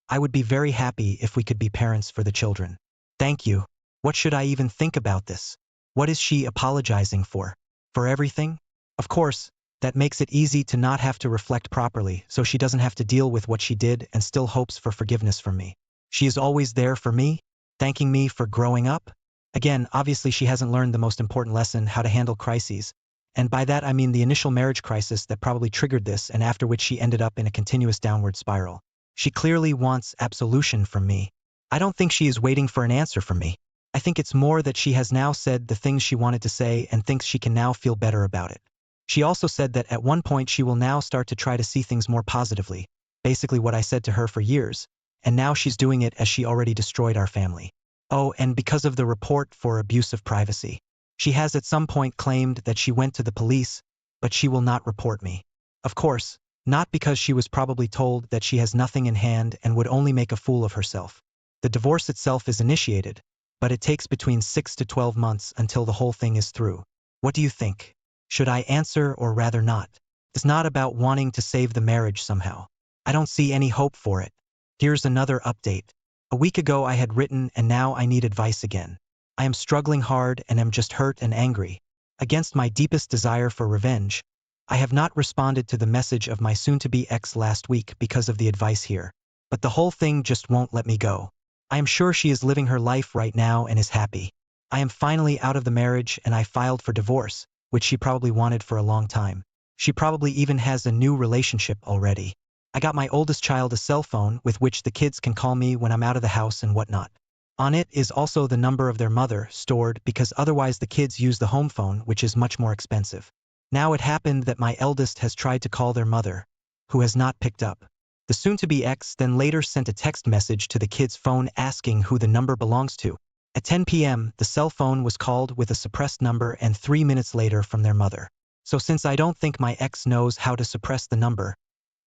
I would be very happy if we could be parents for the children. Thank you. What should I even think about this? What is she apologizing for? For everything? Of course, that makes it easy to not have to reflect properly, so she doesn't have to deal with what she did and still hopes for forgiveness from me. She is always there for me, thanking me for growing up. Again, obviously she hasn't learned the most important lesson, how to handle crises. And by that I mean the initial marriage crisis that probably triggered this and after which she ended up in a continuous downward spiral. She clearly wants absolution from me. I don't think she is waiting for an answer from me. I think it's more that she has now said the things she wanted to say and thinks she can now feel better about it. She also said that at one point she will now start to try to see things more positively, basically what I said to her for years, and now she's doing it as she already destroyed our family. Oh, and because of the report for abuse of privacy. She has at some point claimed that she went to the police, but she will not report me. Of course, not because she was probably told that she has nothing in hand and would only make a fool of herself. The divorce itself is initiated, but it takes between 6 to 12 months until the whole thing is through. What do you think? Should I answer or rather not? It's not about wanting to save the marriage somehow. I don't see any hope for it. Here's another update. A week ago I had written and now I need advice again. I am struggling hard and am just hurt and angry. Against my deepest desire for revenge, I have not responded to the message of my soon-to-be ex last week because of the advice here. But the whole thing just won't let me go. I am sure she is living her life right now and is happy. I am finally out of the marriage and I filed for divorce, which she probably wanted for a long time. She probably even has a new relationship already. I got my oldest child a cell phone with which the kids can call me when I'm out of the house and whatnot. On it is also the number of their mother stored because otherwise the kids use the home phone, which is much more expensive. Now it happened that my eldest has tried to call their mother, who has not picked up. The soon-to-be ex then later sent a text message to the kid's phone asking who the number belongs to. At 10 p.m., the cell phone was called with a suppressed number and 3 minutes later from their mother. So since I don't think my ex knows how to suppress the number,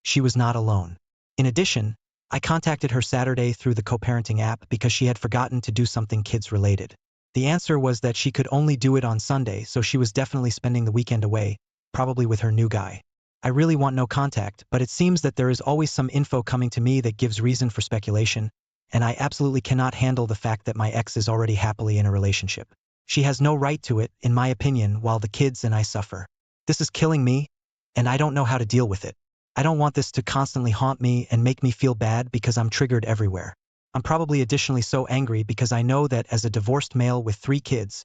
she was not alone. In addition, I contacted her Saturday through the co-parenting app because she had forgotten to do something kids-related. The answer was that she could only do it on Sunday, so she was definitely spending the weekend away, probably with her new guy. I really want no contact, but it seems that there is always some info coming to me that gives reason for speculation, and I absolutely cannot handle the fact that my ex is already happily in a relationship. She has no right to it, in my opinion, while the kids and I suffer. This is killing me, and I don't know how to deal with it. I don't want this to constantly haunt me and make me feel bad because I'm triggered everywhere. I'm probably additionally so angry because I know that as a divorced male with 3 kids,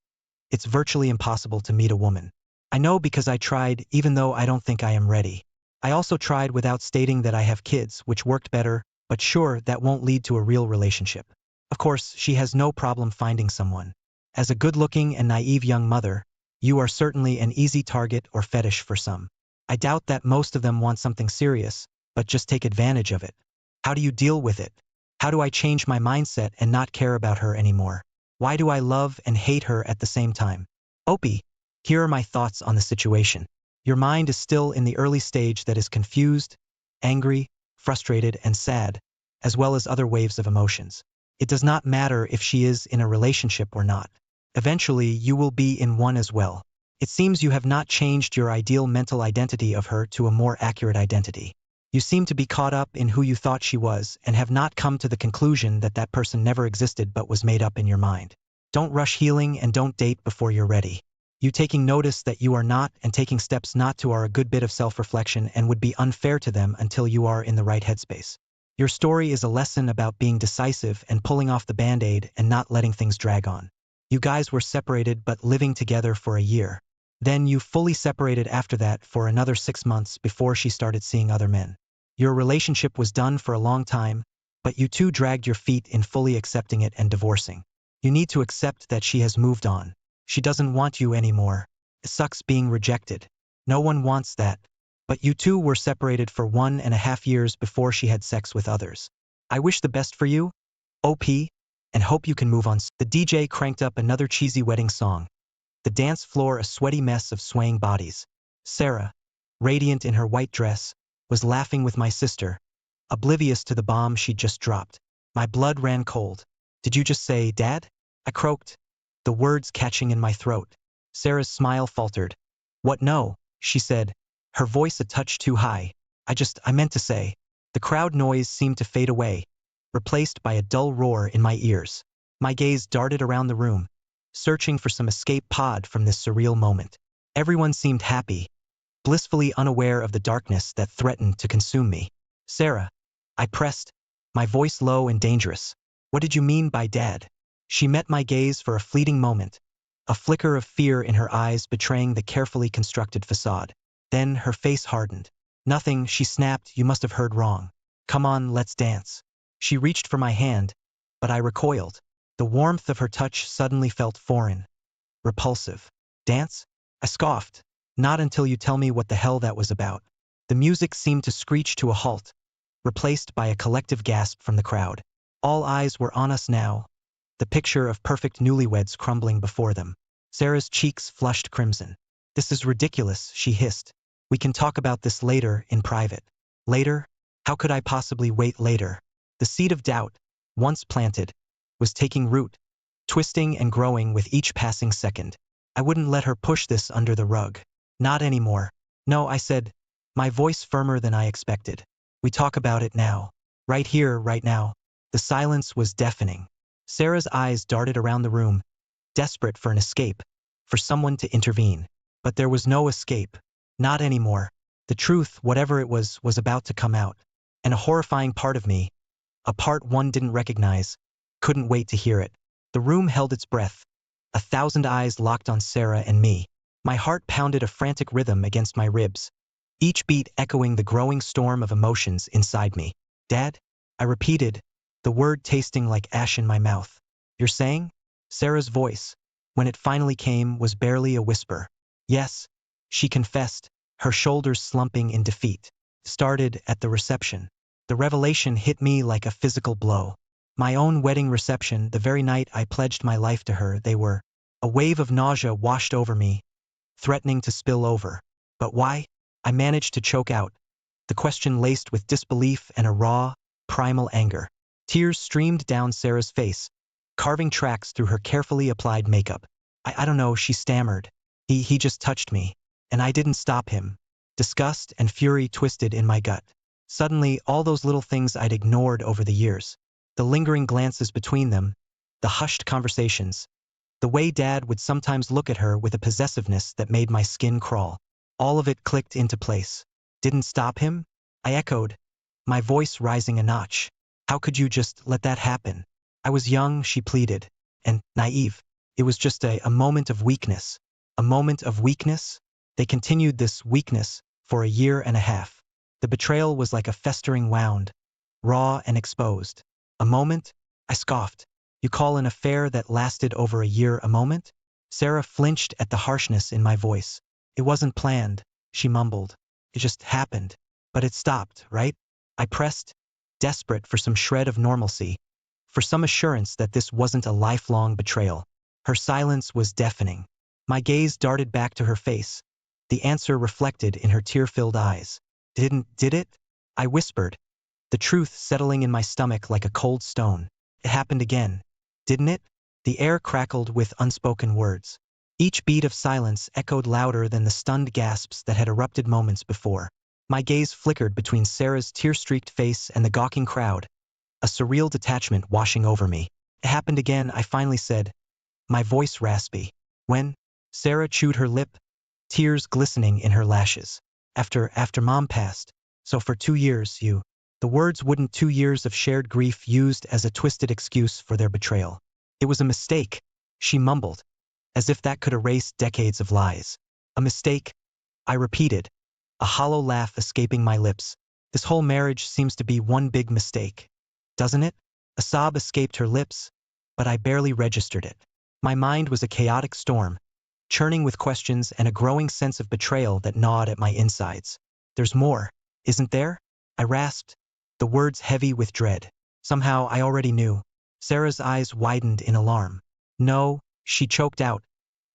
it's virtually impossible to meet a woman. I know because I tried, even though I don't think I am ready. I also tried without stating that I have kids, which worked better, but sure, that won't lead to a real relationship. Of course, she has no problem finding someone. As a good-looking and naive young mother, you are certainly an easy target or fetish for some. I doubt that most of them want something serious, but just take advantage of it. How do you deal with it? How do I change my mindset and not care about her anymore? Why do I love and hate her at the same time? Opie, here are my thoughts on the situation. Your mind is still in the early stage that is confused, angry, frustrated, and sad, as well as other waves of emotions. It does not matter if she is in a relationship or not. Eventually, you will be in one as well. It seems you have not changed your ideal mental identity of her to a more accurate identity. You seem to be caught up in who you thought she was and have not come to the conclusion that that person never existed but was made up in your mind. Don't rush healing and don't date before you're ready. You taking notice that you are not and taking steps not to are a good bit of self-reflection and would be unfair to them until you are in the right headspace. Your story is a lesson about being decisive and pulling off the band-aid and not letting things drag on. You guys were separated but living together for a year. Then you fully separated after that for another 6 months before she started seeing other men. Your relationship was done for a long time, but you two dragged your feet in fully accepting it and divorcing. You need to accept that she has moved on. She doesn't want you anymore. It sucks being rejected. No one wants that. But you two were separated for 1.5 years before she had sex with others. I wish the best for you, OP, and hope you can move on. The DJ cranked up another cheesy wedding song. The dance floor a sweaty mess of swaying bodies. Sarah, radiant in her white dress, was laughing with my sister, oblivious to the bomb she'd just dropped. My blood ran cold. Did you just say, Dad? I croaked, the words catching in my throat. Sarah's smile faltered. What, no, she said, her voice a touch too high. I meant to say. The crowd noise seemed to fade away, replaced by a dull roar in my ears. My gaze darted around the room, searching for some escape pod from this surreal moment. Everyone seemed happy, blissfully unaware of the darkness that threatened to consume me. Sarah, I pressed, my voice low and dangerous. What did you mean by Dad? She met my gaze for a fleeting moment, a flicker of fear in her eyes betraying the carefully constructed facade. Then her face hardened. Nothing, she snapped, you must have heard wrong. Come on, let's dance. She reached for my hand, but I recoiled. The warmth of her touch suddenly felt foreign, repulsive. Dance? I scoffed. Not until you tell me what the hell that was about. The music seemed to screech to a halt, replaced by a collective gasp from the crowd. All eyes were on us now, the picture of perfect newlyweds crumbling before them. Sarah's cheeks flushed crimson. This is ridiculous, she hissed. We can talk about this later, in private. Later? How could I possibly wait later? The seed of doubt, once planted, was taking root, twisting and growing with each passing second. I wouldn't let her push this under the rug. Not anymore. No, I said, my voice firmer than I expected. We talk about it now. Right here, right now. The silence was deafening. Sarah's eyes darted around the room, desperate for an escape, for someone to intervene. But there was no escape. Not anymore. The truth, whatever it was about to come out. And a horrifying part of me, a part one didn't recognize, couldn't wait to hear it. The room held its breath, 1,000 eyes locked on Sarah and me. My heart pounded a frantic rhythm against my ribs, each beat echoing the growing storm of emotions inside me. Dad? I repeated, the word tasting like ash in my mouth. You're saying? Sarah's voice, when it finally came, was barely a whisper. Yes, she confessed, her shoulders slumping in defeat. Started at the reception. The revelation hit me like a physical blow. My own wedding reception, the very night I pledged my life to her, they were. A wave of nausea washed over me, threatening to spill over. But why? I managed to choke out, the question laced with disbelief and a raw, primal anger. Tears streamed down Sarah's face, carving tracks through her carefully applied makeup. I don't know, she stammered. He just touched me, and I didn't stop him. Disgust and fury twisted in my gut. Suddenly, all those little things I'd ignored over the years, the lingering glances between them, the hushed conversations, the way Dad would sometimes look at her with a possessiveness that made my skin crawl. All of it clicked into place. Didn't stop him? I echoed, my voice rising a notch. How could you just let that happen? I was young, she pleaded, and naive. It was just a moment of weakness. A moment of weakness? They continued this weakness for a year and a half. The betrayal was like a festering wound, raw and exposed. A moment? I scoffed. You call an affair that lasted over a year a moment? Sarah flinched at the harshness in my voice. It wasn't planned, she mumbled. It just happened. But it stopped, right? I pressed, desperate for some shred of normalcy, for some assurance that this wasn't a lifelong betrayal. Her silence was deafening. My gaze darted back to her face, the answer reflected in her tear-filled eyes. Did it? I whispered, the truth settling in my stomach like a cold stone. It happened again. Didn't it? The air crackled with unspoken words. Each beat of silence echoed louder than the stunned gasps that had erupted moments before. My gaze flickered between Sarah's tear-streaked face and the gawking crowd, a surreal detachment washing over me. It happened again, I finally said, my voice raspy. When? Sarah chewed her lip, tears glistening in her lashes. After Mom passed. So for 2 years, you. The words wouldn't 2 years of shared grief used as a twisted excuse for their betrayal. It was a mistake, she mumbled, as if that could erase decades of lies. A mistake, I repeated, a hollow laugh escaping my lips. This whole marriage seems to be one big mistake. Doesn't it? A sob escaped her lips, but I barely registered it. My mind was a chaotic storm, churning with questions and a growing sense of betrayal that gnawed at my insides. There's more, isn't there? I rasped, the words heavy with dread. Somehow I already knew. Sarah's eyes widened in alarm. No, she choked out,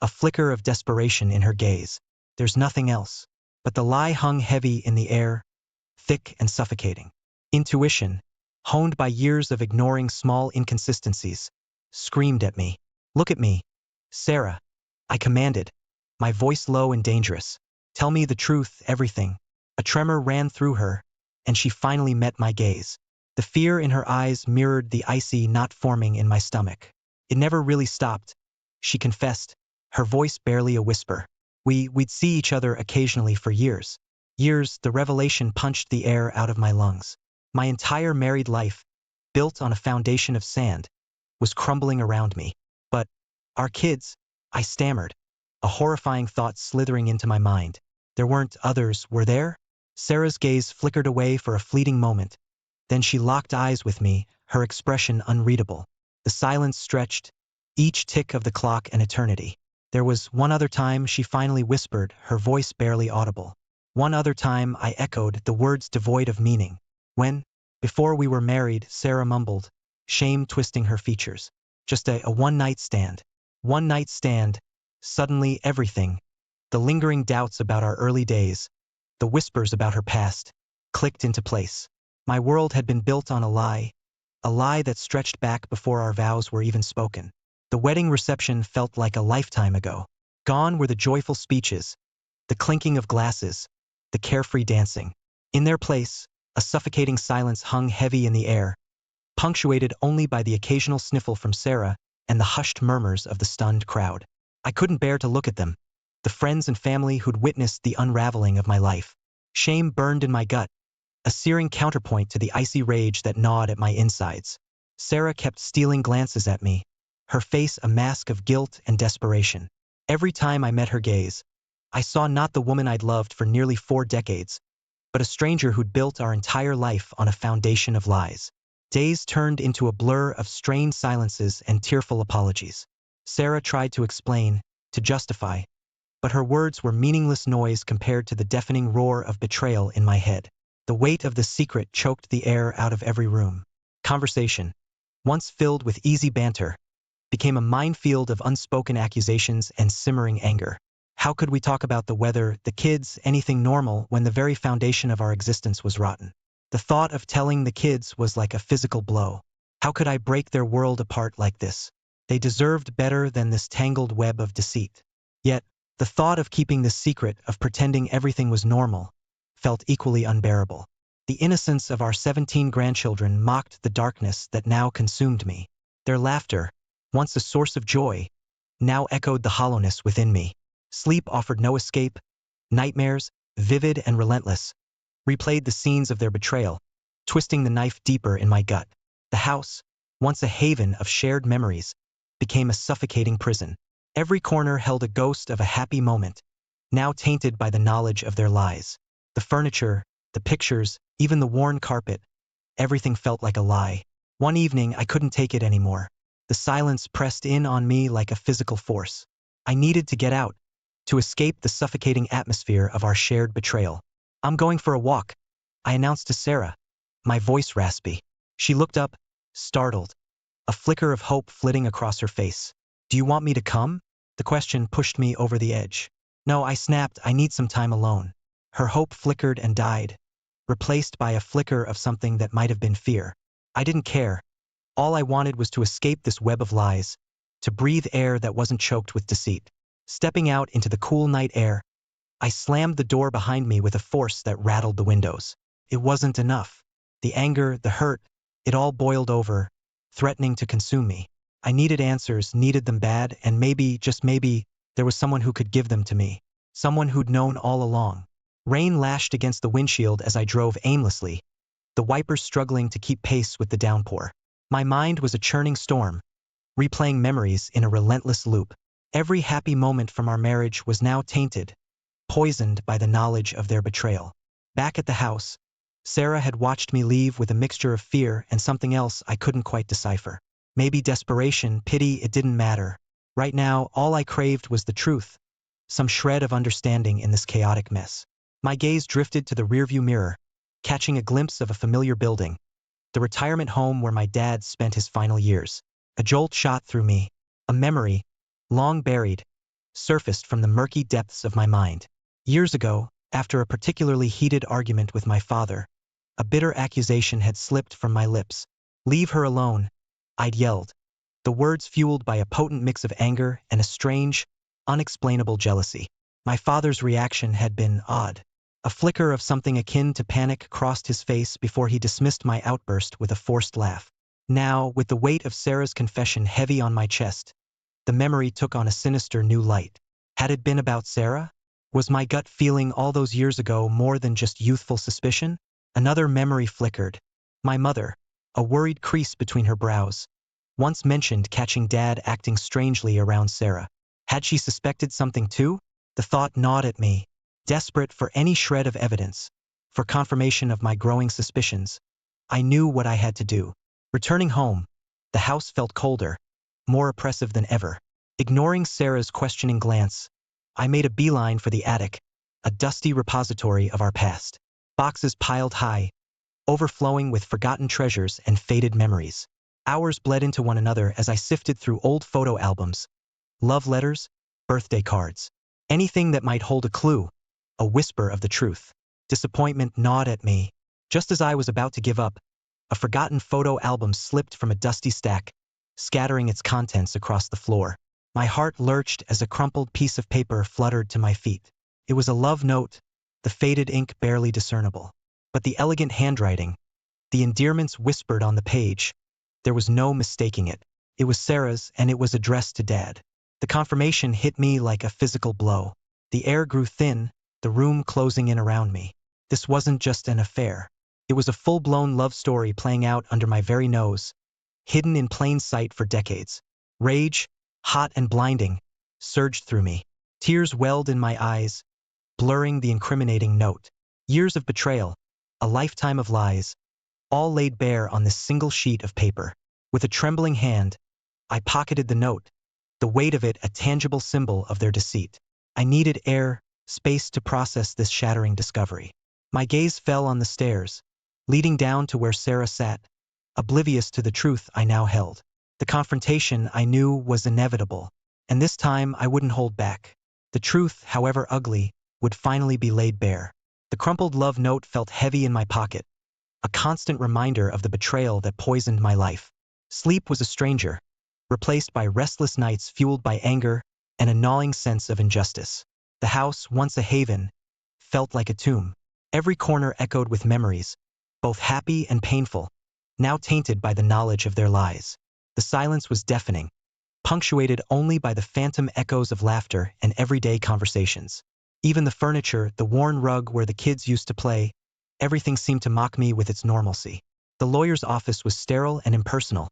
a flicker of desperation in her gaze. There's nothing else. But the lie hung heavy in the air, thick and suffocating. Intuition, honed by years of ignoring small inconsistencies, screamed at me. "Look at me, Sarah," I commanded, my voice low and dangerous. "Tell me the truth, everything." A tremor ran through her, and she finally met my gaze. The fear in her eyes mirrored the icy knot forming in my stomach. "It never really stopped," she confessed, her voice barely a whisper. We'd see each other occasionally for years. Years. The revelation punched the air out of my lungs. My entire married life, built on a foundation of sand, was crumbling around me. "But our kids," I stammered, a horrifying thought slithering into my mind. "There weren't others, were there?" Sarah's gaze flickered away for a fleeting moment. Then she locked eyes with me, her expression unreadable. The silence stretched, each tick of the clock an eternity. "There was one other time," she finally whispered, her voice barely audible. "One other time," I echoed, the words devoid of meaning. "When?" "Before we were married," Sarah mumbled, shame twisting her features. "Just a one-night stand." One night stand. Suddenly everything, the lingering doubts about our early days, the whispers about her past, clicked into place. My world had been built on a lie that stretched back before our vows were even spoken. The wedding reception felt like a lifetime ago. Gone were the joyful speeches, the clinking of glasses, the carefree dancing. In their place, a suffocating silence hung heavy in the air, punctuated only by the occasional sniffle from Sarah and the hushed murmurs of the stunned crowd. I couldn't bear to look at them, the friends and family who'd witnessed the unraveling of my life. Shame burned in my gut, a searing counterpoint to the icy rage that gnawed at my insides. Sarah kept stealing glances at me, her face a mask of guilt and desperation. Every time I met her gaze, I saw not the woman I'd loved for nearly 4 decades, but a stranger who'd built our entire life on a foundation of lies. Days turned into a blur of strained silences and tearful apologies. Sarah tried to explain, to justify, but her words were meaningless noise compared to the deafening roar of betrayal in my head. The weight of the secret choked the air out of every room. Conversation, once filled with easy banter, became a minefield of unspoken accusations and simmering anger. How could we talk about the weather, the kids, anything normal, when the very foundation of our existence was rotten? The thought of telling the kids was like a physical blow. How could I break their world apart like this? They deserved better than this tangled web of deceit. Yet, the thought of keeping this secret, of pretending everything was normal, felt equally unbearable. The innocence of our 17 grandchildren mocked the darkness that now consumed me. Their laughter, once a source of joy, now echoed the hollowness within me. Sleep offered no escape. Nightmares, vivid and relentless, replayed the scenes of their betrayal, twisting the knife deeper in my gut. The house, once a haven of shared memories, became a suffocating prison. Every corner held a ghost of a happy moment, now tainted by the knowledge of their lies. The furniture, the pictures, even the worn carpet, everything felt like a lie. One evening, I couldn't take it anymore. The silence pressed in on me like a physical force. I needed to get out, to escape the suffocating atmosphere of our shared betrayal. "I'm going for a walk," I announced to Sarah, my voice raspy. She looked up, startled, a flicker of hope flitting across her face. "Do you want me to come?" The question pushed me over the edge. "No," I snapped, "I need some time alone." Her hope flickered and died, replaced by a flicker of something that might have been fear. I didn't care. All I wanted was to escape this web of lies, to breathe air that wasn't choked with deceit. Stepping out into the cool night air, I slammed the door behind me with a force that rattled the windows. It wasn't enough. The anger, the hurt, it all boiled over, threatening to consume me. I needed answers, needed them bad, and maybe, just maybe, there was someone who could give them to me. Someone who'd known all along. Rain lashed against the windshield as I drove aimlessly, the wipers struggling to keep pace with the downpour. My mind was a churning storm, replaying memories in a relentless loop. Every happy moment from our marriage was now tainted, poisoned by the knowledge of their betrayal. Back at the house, Sarah had watched me leave with a mixture of fear and something else I couldn't quite decipher. Maybe desperation, pity, it didn't matter. Right now, all I craved was the truth, some shred of understanding in this chaotic mess. My gaze drifted to the rearview mirror, catching a glimpse of a familiar building, the retirement home where my dad spent his final years. A jolt shot through me, a memory, long buried, surfaced from the murky depths of my mind. Years ago, After a particularly heated argument with my father, a bitter accusation had slipped from my lips. "Leave her alone," I'd yelled, the words fueled by a potent mix of anger and a strange, unexplainable jealousy. My father's reaction had been odd. A flicker of something akin to panic crossed his face before he dismissed my outburst with a forced laugh. Now, with the weight of Sarah's confession heavy on my chest, the memory took on a sinister new light. Had it been about Sarah? Was my gut feeling all those years ago more than just youthful suspicion? Another memory flickered. My mother, a worried crease between her brows, once mentioned catching Dad acting strangely around Sarah. Had she suspected something too? The thought gnawed at me, desperate for any shred of evidence, for confirmation of my growing suspicions. I knew what I had to do. Returning home, the house felt colder, more oppressive than ever. Ignoring Sarah's questioning glance, I made a beeline for the attic, a dusty repository of our past. Boxes piled high, overflowing with forgotten treasures and faded memories. Hours bled into one another as I sifted through old photo albums, love letters, birthday cards, anything that might hold a clue, a whisper of the truth. Disappointment gnawed at me. Just as I was about to give up, a forgotten photo album slipped from a dusty stack, scattering its contents across the floor. My heart lurched as a crumpled piece of paper fluttered to my feet. It was a love note, the faded ink barely discernible. But the elegant handwriting, the endearments whispered on the page, there was no mistaking it. It was Sarah's, and it was addressed to Dad. The confirmation hit me like a physical blow. The air grew thin, the room closing in around me. This wasn't just an affair. It was a full-blown love story playing out under my very nose, hidden in plain sight for decades. Rage, hot and blinding, surged through me. Tears welled in my eyes, blurring the incriminating note. Years of betrayal, a lifetime of lies, all laid bare on this single sheet of paper. With a trembling hand, I pocketed the note, the weight of it a tangible symbol of their deceit. I needed air, space to process this shattering discovery. My gaze fell on the stairs, leading down to where Sarah sat, oblivious to the truth I now held. The confrontation I knew was inevitable, and this time I wouldn't hold back. The truth, however ugly, would finally be laid bare. The crumpled love note felt heavy in my pocket, a constant reminder of the betrayal that poisoned my life. Sleep was a stranger, replaced by restless nights fueled by anger and a gnawing sense of injustice. The house, once a haven, felt like a tomb. Every corner echoed with memories, both happy and painful, now tainted by the knowledge of their lies. The silence was deafening, punctuated only by the phantom echoes of laughter and everyday conversations. Even the furniture, the worn rug where the kids used to play, everything seemed to mock me with its normalcy. The lawyer's office was sterile and impersonal,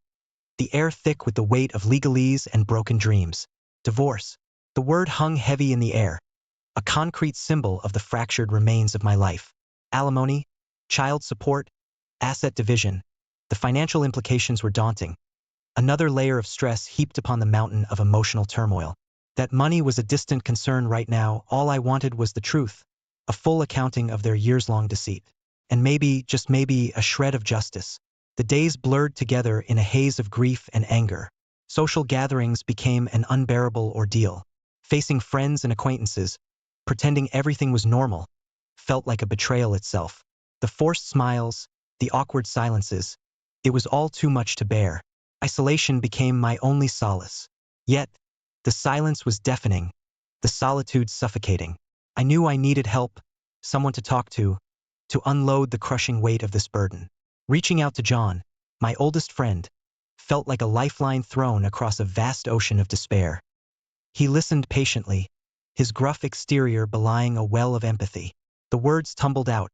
the air thick with the weight of legalese and broken dreams. Divorce. The word hung heavy in the air, a concrete symbol of the fractured remains of my life. Alimony, child support, asset division. The financial implications were daunting. Another layer of stress heaped upon the mountain of emotional turmoil. That money was a distant concern right now. All I wanted was the truth, a full accounting of their years-long deceit. And maybe, just maybe, a shred of justice. The days blurred together in a haze of grief and anger. Social gatherings became an unbearable ordeal. Facing friends and acquaintances, pretending everything was normal, felt like a betrayal itself. The forced smiles, the awkward silences, it was all too much to bear. Isolation became my only solace. Yet, the silence was deafening, the solitude suffocating. I knew I needed help, someone to talk to unload the crushing weight of this burden. Reaching out to John, my oldest friend, felt like a lifeline thrown across a vast ocean of despair. He listened patiently, his gruff exterior belying a well of empathy. The words tumbled out,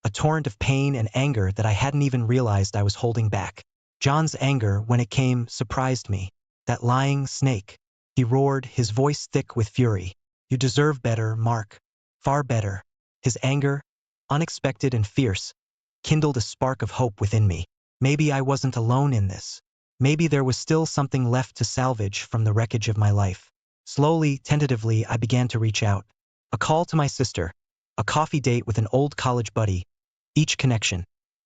a torrent of pain and anger that I hadn't even realized I was holding back. John's anger, when it came, surprised me. That lying snake. He roared, his voice thick with fury. You deserve better, Mark. Far better. His anger, unexpected and fierce, kindled a spark of hope within me. Maybe I wasn't alone in this. Maybe there was still something left to salvage from the wreckage of my life. Slowly, tentatively, I began to reach out. A call to my sister, a coffee date with an old college buddy. Each connection,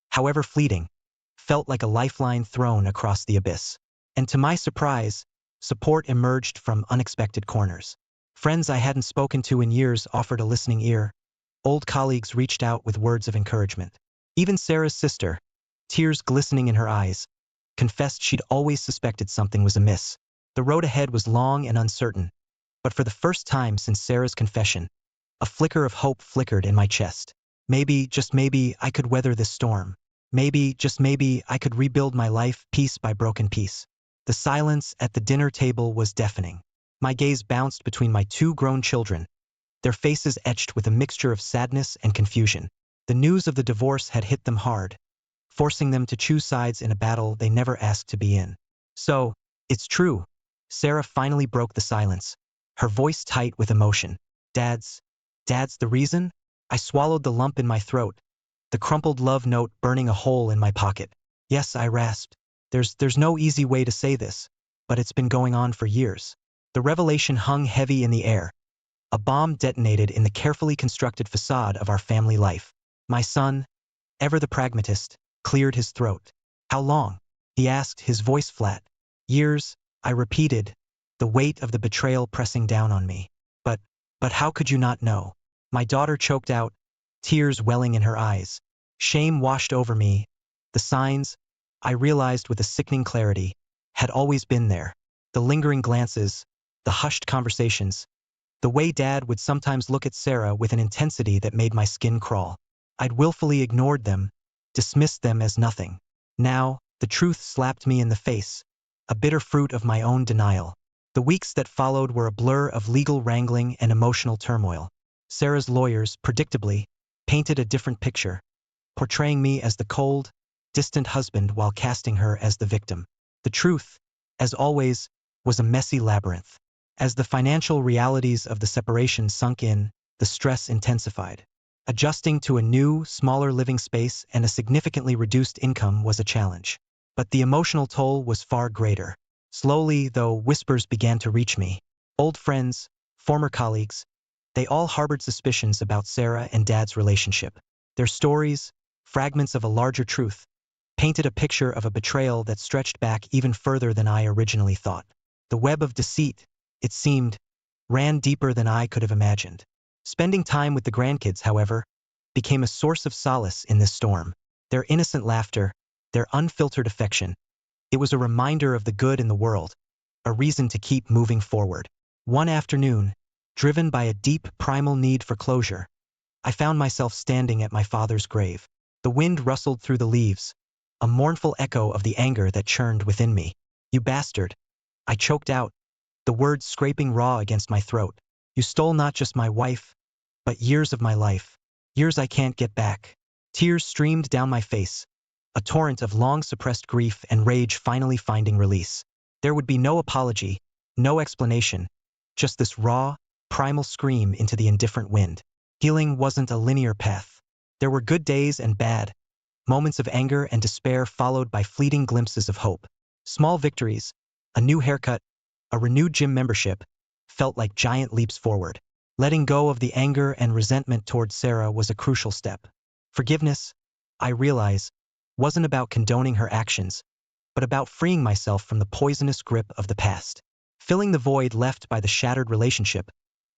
however fleeting, felt like a lifeline thrown across the abyss. And to my surprise, support emerged from unexpected corners. Friends I hadn't spoken to in years offered a listening ear, Old colleagues reached out with words of encouragement. Even Sarah's sister, tears glistening in her eyes, confessed she'd always suspected something was amiss. The road ahead was long and uncertain, but for the first time since Sarah's confession, a flicker of hope flickered in my chest. Maybe, just maybe, I could weather this storm. Maybe, just maybe, I could rebuild my life piece by broken piece. The silence at the dinner table was deafening. My gaze bounced between my two grown children, their faces etched with a mixture of sadness and confusion. The news of the divorce had hit them hard, forcing them to choose sides in a battle they never asked to be in. So, it's true. Sarah finally broke the silence, her voice tight with emotion. Dad's the reason? I swallowed the lump in my throat, the crumpled love note burning a hole in my pocket. Yes, I rasped. There's no easy way to say this, but it's been going on for years. The revelation hung heavy in the air. A bomb detonated in the carefully constructed facade of our family life. My son, ever the pragmatist, cleared his throat. How long? He asked, his voice flat. Years, I repeated, the weight of the betrayal pressing down on me. But how could you not know? My daughter choked out, tears welling in her eyes. Shame washed over me. The signs, I realized with a sickening clarity, had always been there. The lingering glances, the hushed conversations, the way Dad would sometimes look at Sarah with an intensity that made my skin crawl. I'd willfully ignored them, dismissed them as nothing. Now, the truth slapped me in the face, a bitter fruit of my own denial. The weeks that followed were a blur of legal wrangling and emotional turmoil. Sarah's lawyers, predictably, painted a different picture, portraying me as the cold, distant husband while casting her as the victim. The truth, as always, was a messy labyrinth. As the financial realities of the separation sunk in, the stress intensified. Adjusting to a new, smaller living space and a significantly reduced income was a challenge. But the emotional toll was far greater. Slowly, though, whispers began to reach me. Old friends, former colleagues, they all harbored suspicions about Sarah and Dad's relationship. Their stories, fragments of a larger truth, painted a picture of a betrayal that stretched back even further than I originally thought. The web of deceit, it seemed, ran deeper than I could have imagined. Spending time with the grandkids, however, became a source of solace in this storm. Their innocent laughter, their unfiltered affection, it was a reminder of the good in the world, a reason to keep moving forward. One afternoon, driven by a deep primal need for closure, I found myself standing at my father's grave. The wind rustled through the leaves, a mournful echo of the anger that churned within me. You bastard! I choked out, the words scraping raw against my throat. You stole not just my wife, but years of my life. Years I can't get back. Tears streamed down my face, a torrent of long-suppressed grief and rage finally finding release. There would be no apology, no explanation, just this raw, primal scream into the indifferent wind. Healing wasn't a linear path. There were good days and bad, moments of anger and despair followed by fleeting glimpses of hope. Small victories, a new haircut, a renewed gym membership, felt like giant leaps forward. Letting go of the anger and resentment towards Sarah was a crucial step. Forgiveness, I realize, wasn't about condoning her actions, but about freeing myself from the poisonous grip of the past. Filling the void left by the shattered relationship,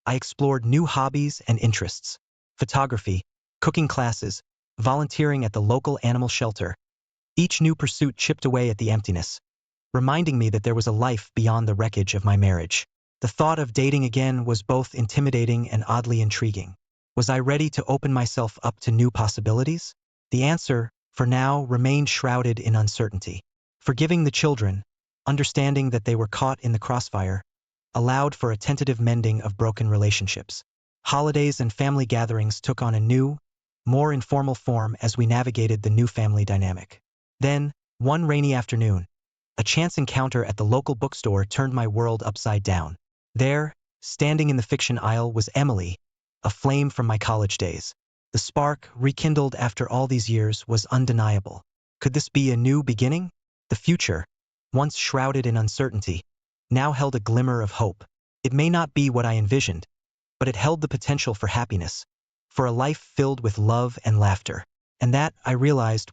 I explored new hobbies and interests. Photography, cooking classes, volunteering at the local animal shelter. Each new pursuit chipped away at the emptiness, reminding me that there was a life beyond the wreckage of my marriage. The thought of dating again was both intimidating and oddly intriguing. Was I ready to open myself up to new possibilities? The answer, for now, remained shrouded in uncertainty. Forgiving the children, understanding that they were caught in the crossfire, allowed for a tentative mending of broken relationships. Holidays and family gatherings took on a new, more informal form as we navigated the new family dynamic. Then, one rainy afternoon, a chance encounter at the local bookstore turned my world upside down. There, standing in the fiction aisle, was Emily, a flame from my college days. The spark, rekindled after all these years, was undeniable. Could this be a new beginning? The future, once shrouded in uncertainty, now held a glimmer of hope. It may not be what I envisioned, but it held the potential for happiness, for a life filled with love and laughter. And that, I realized,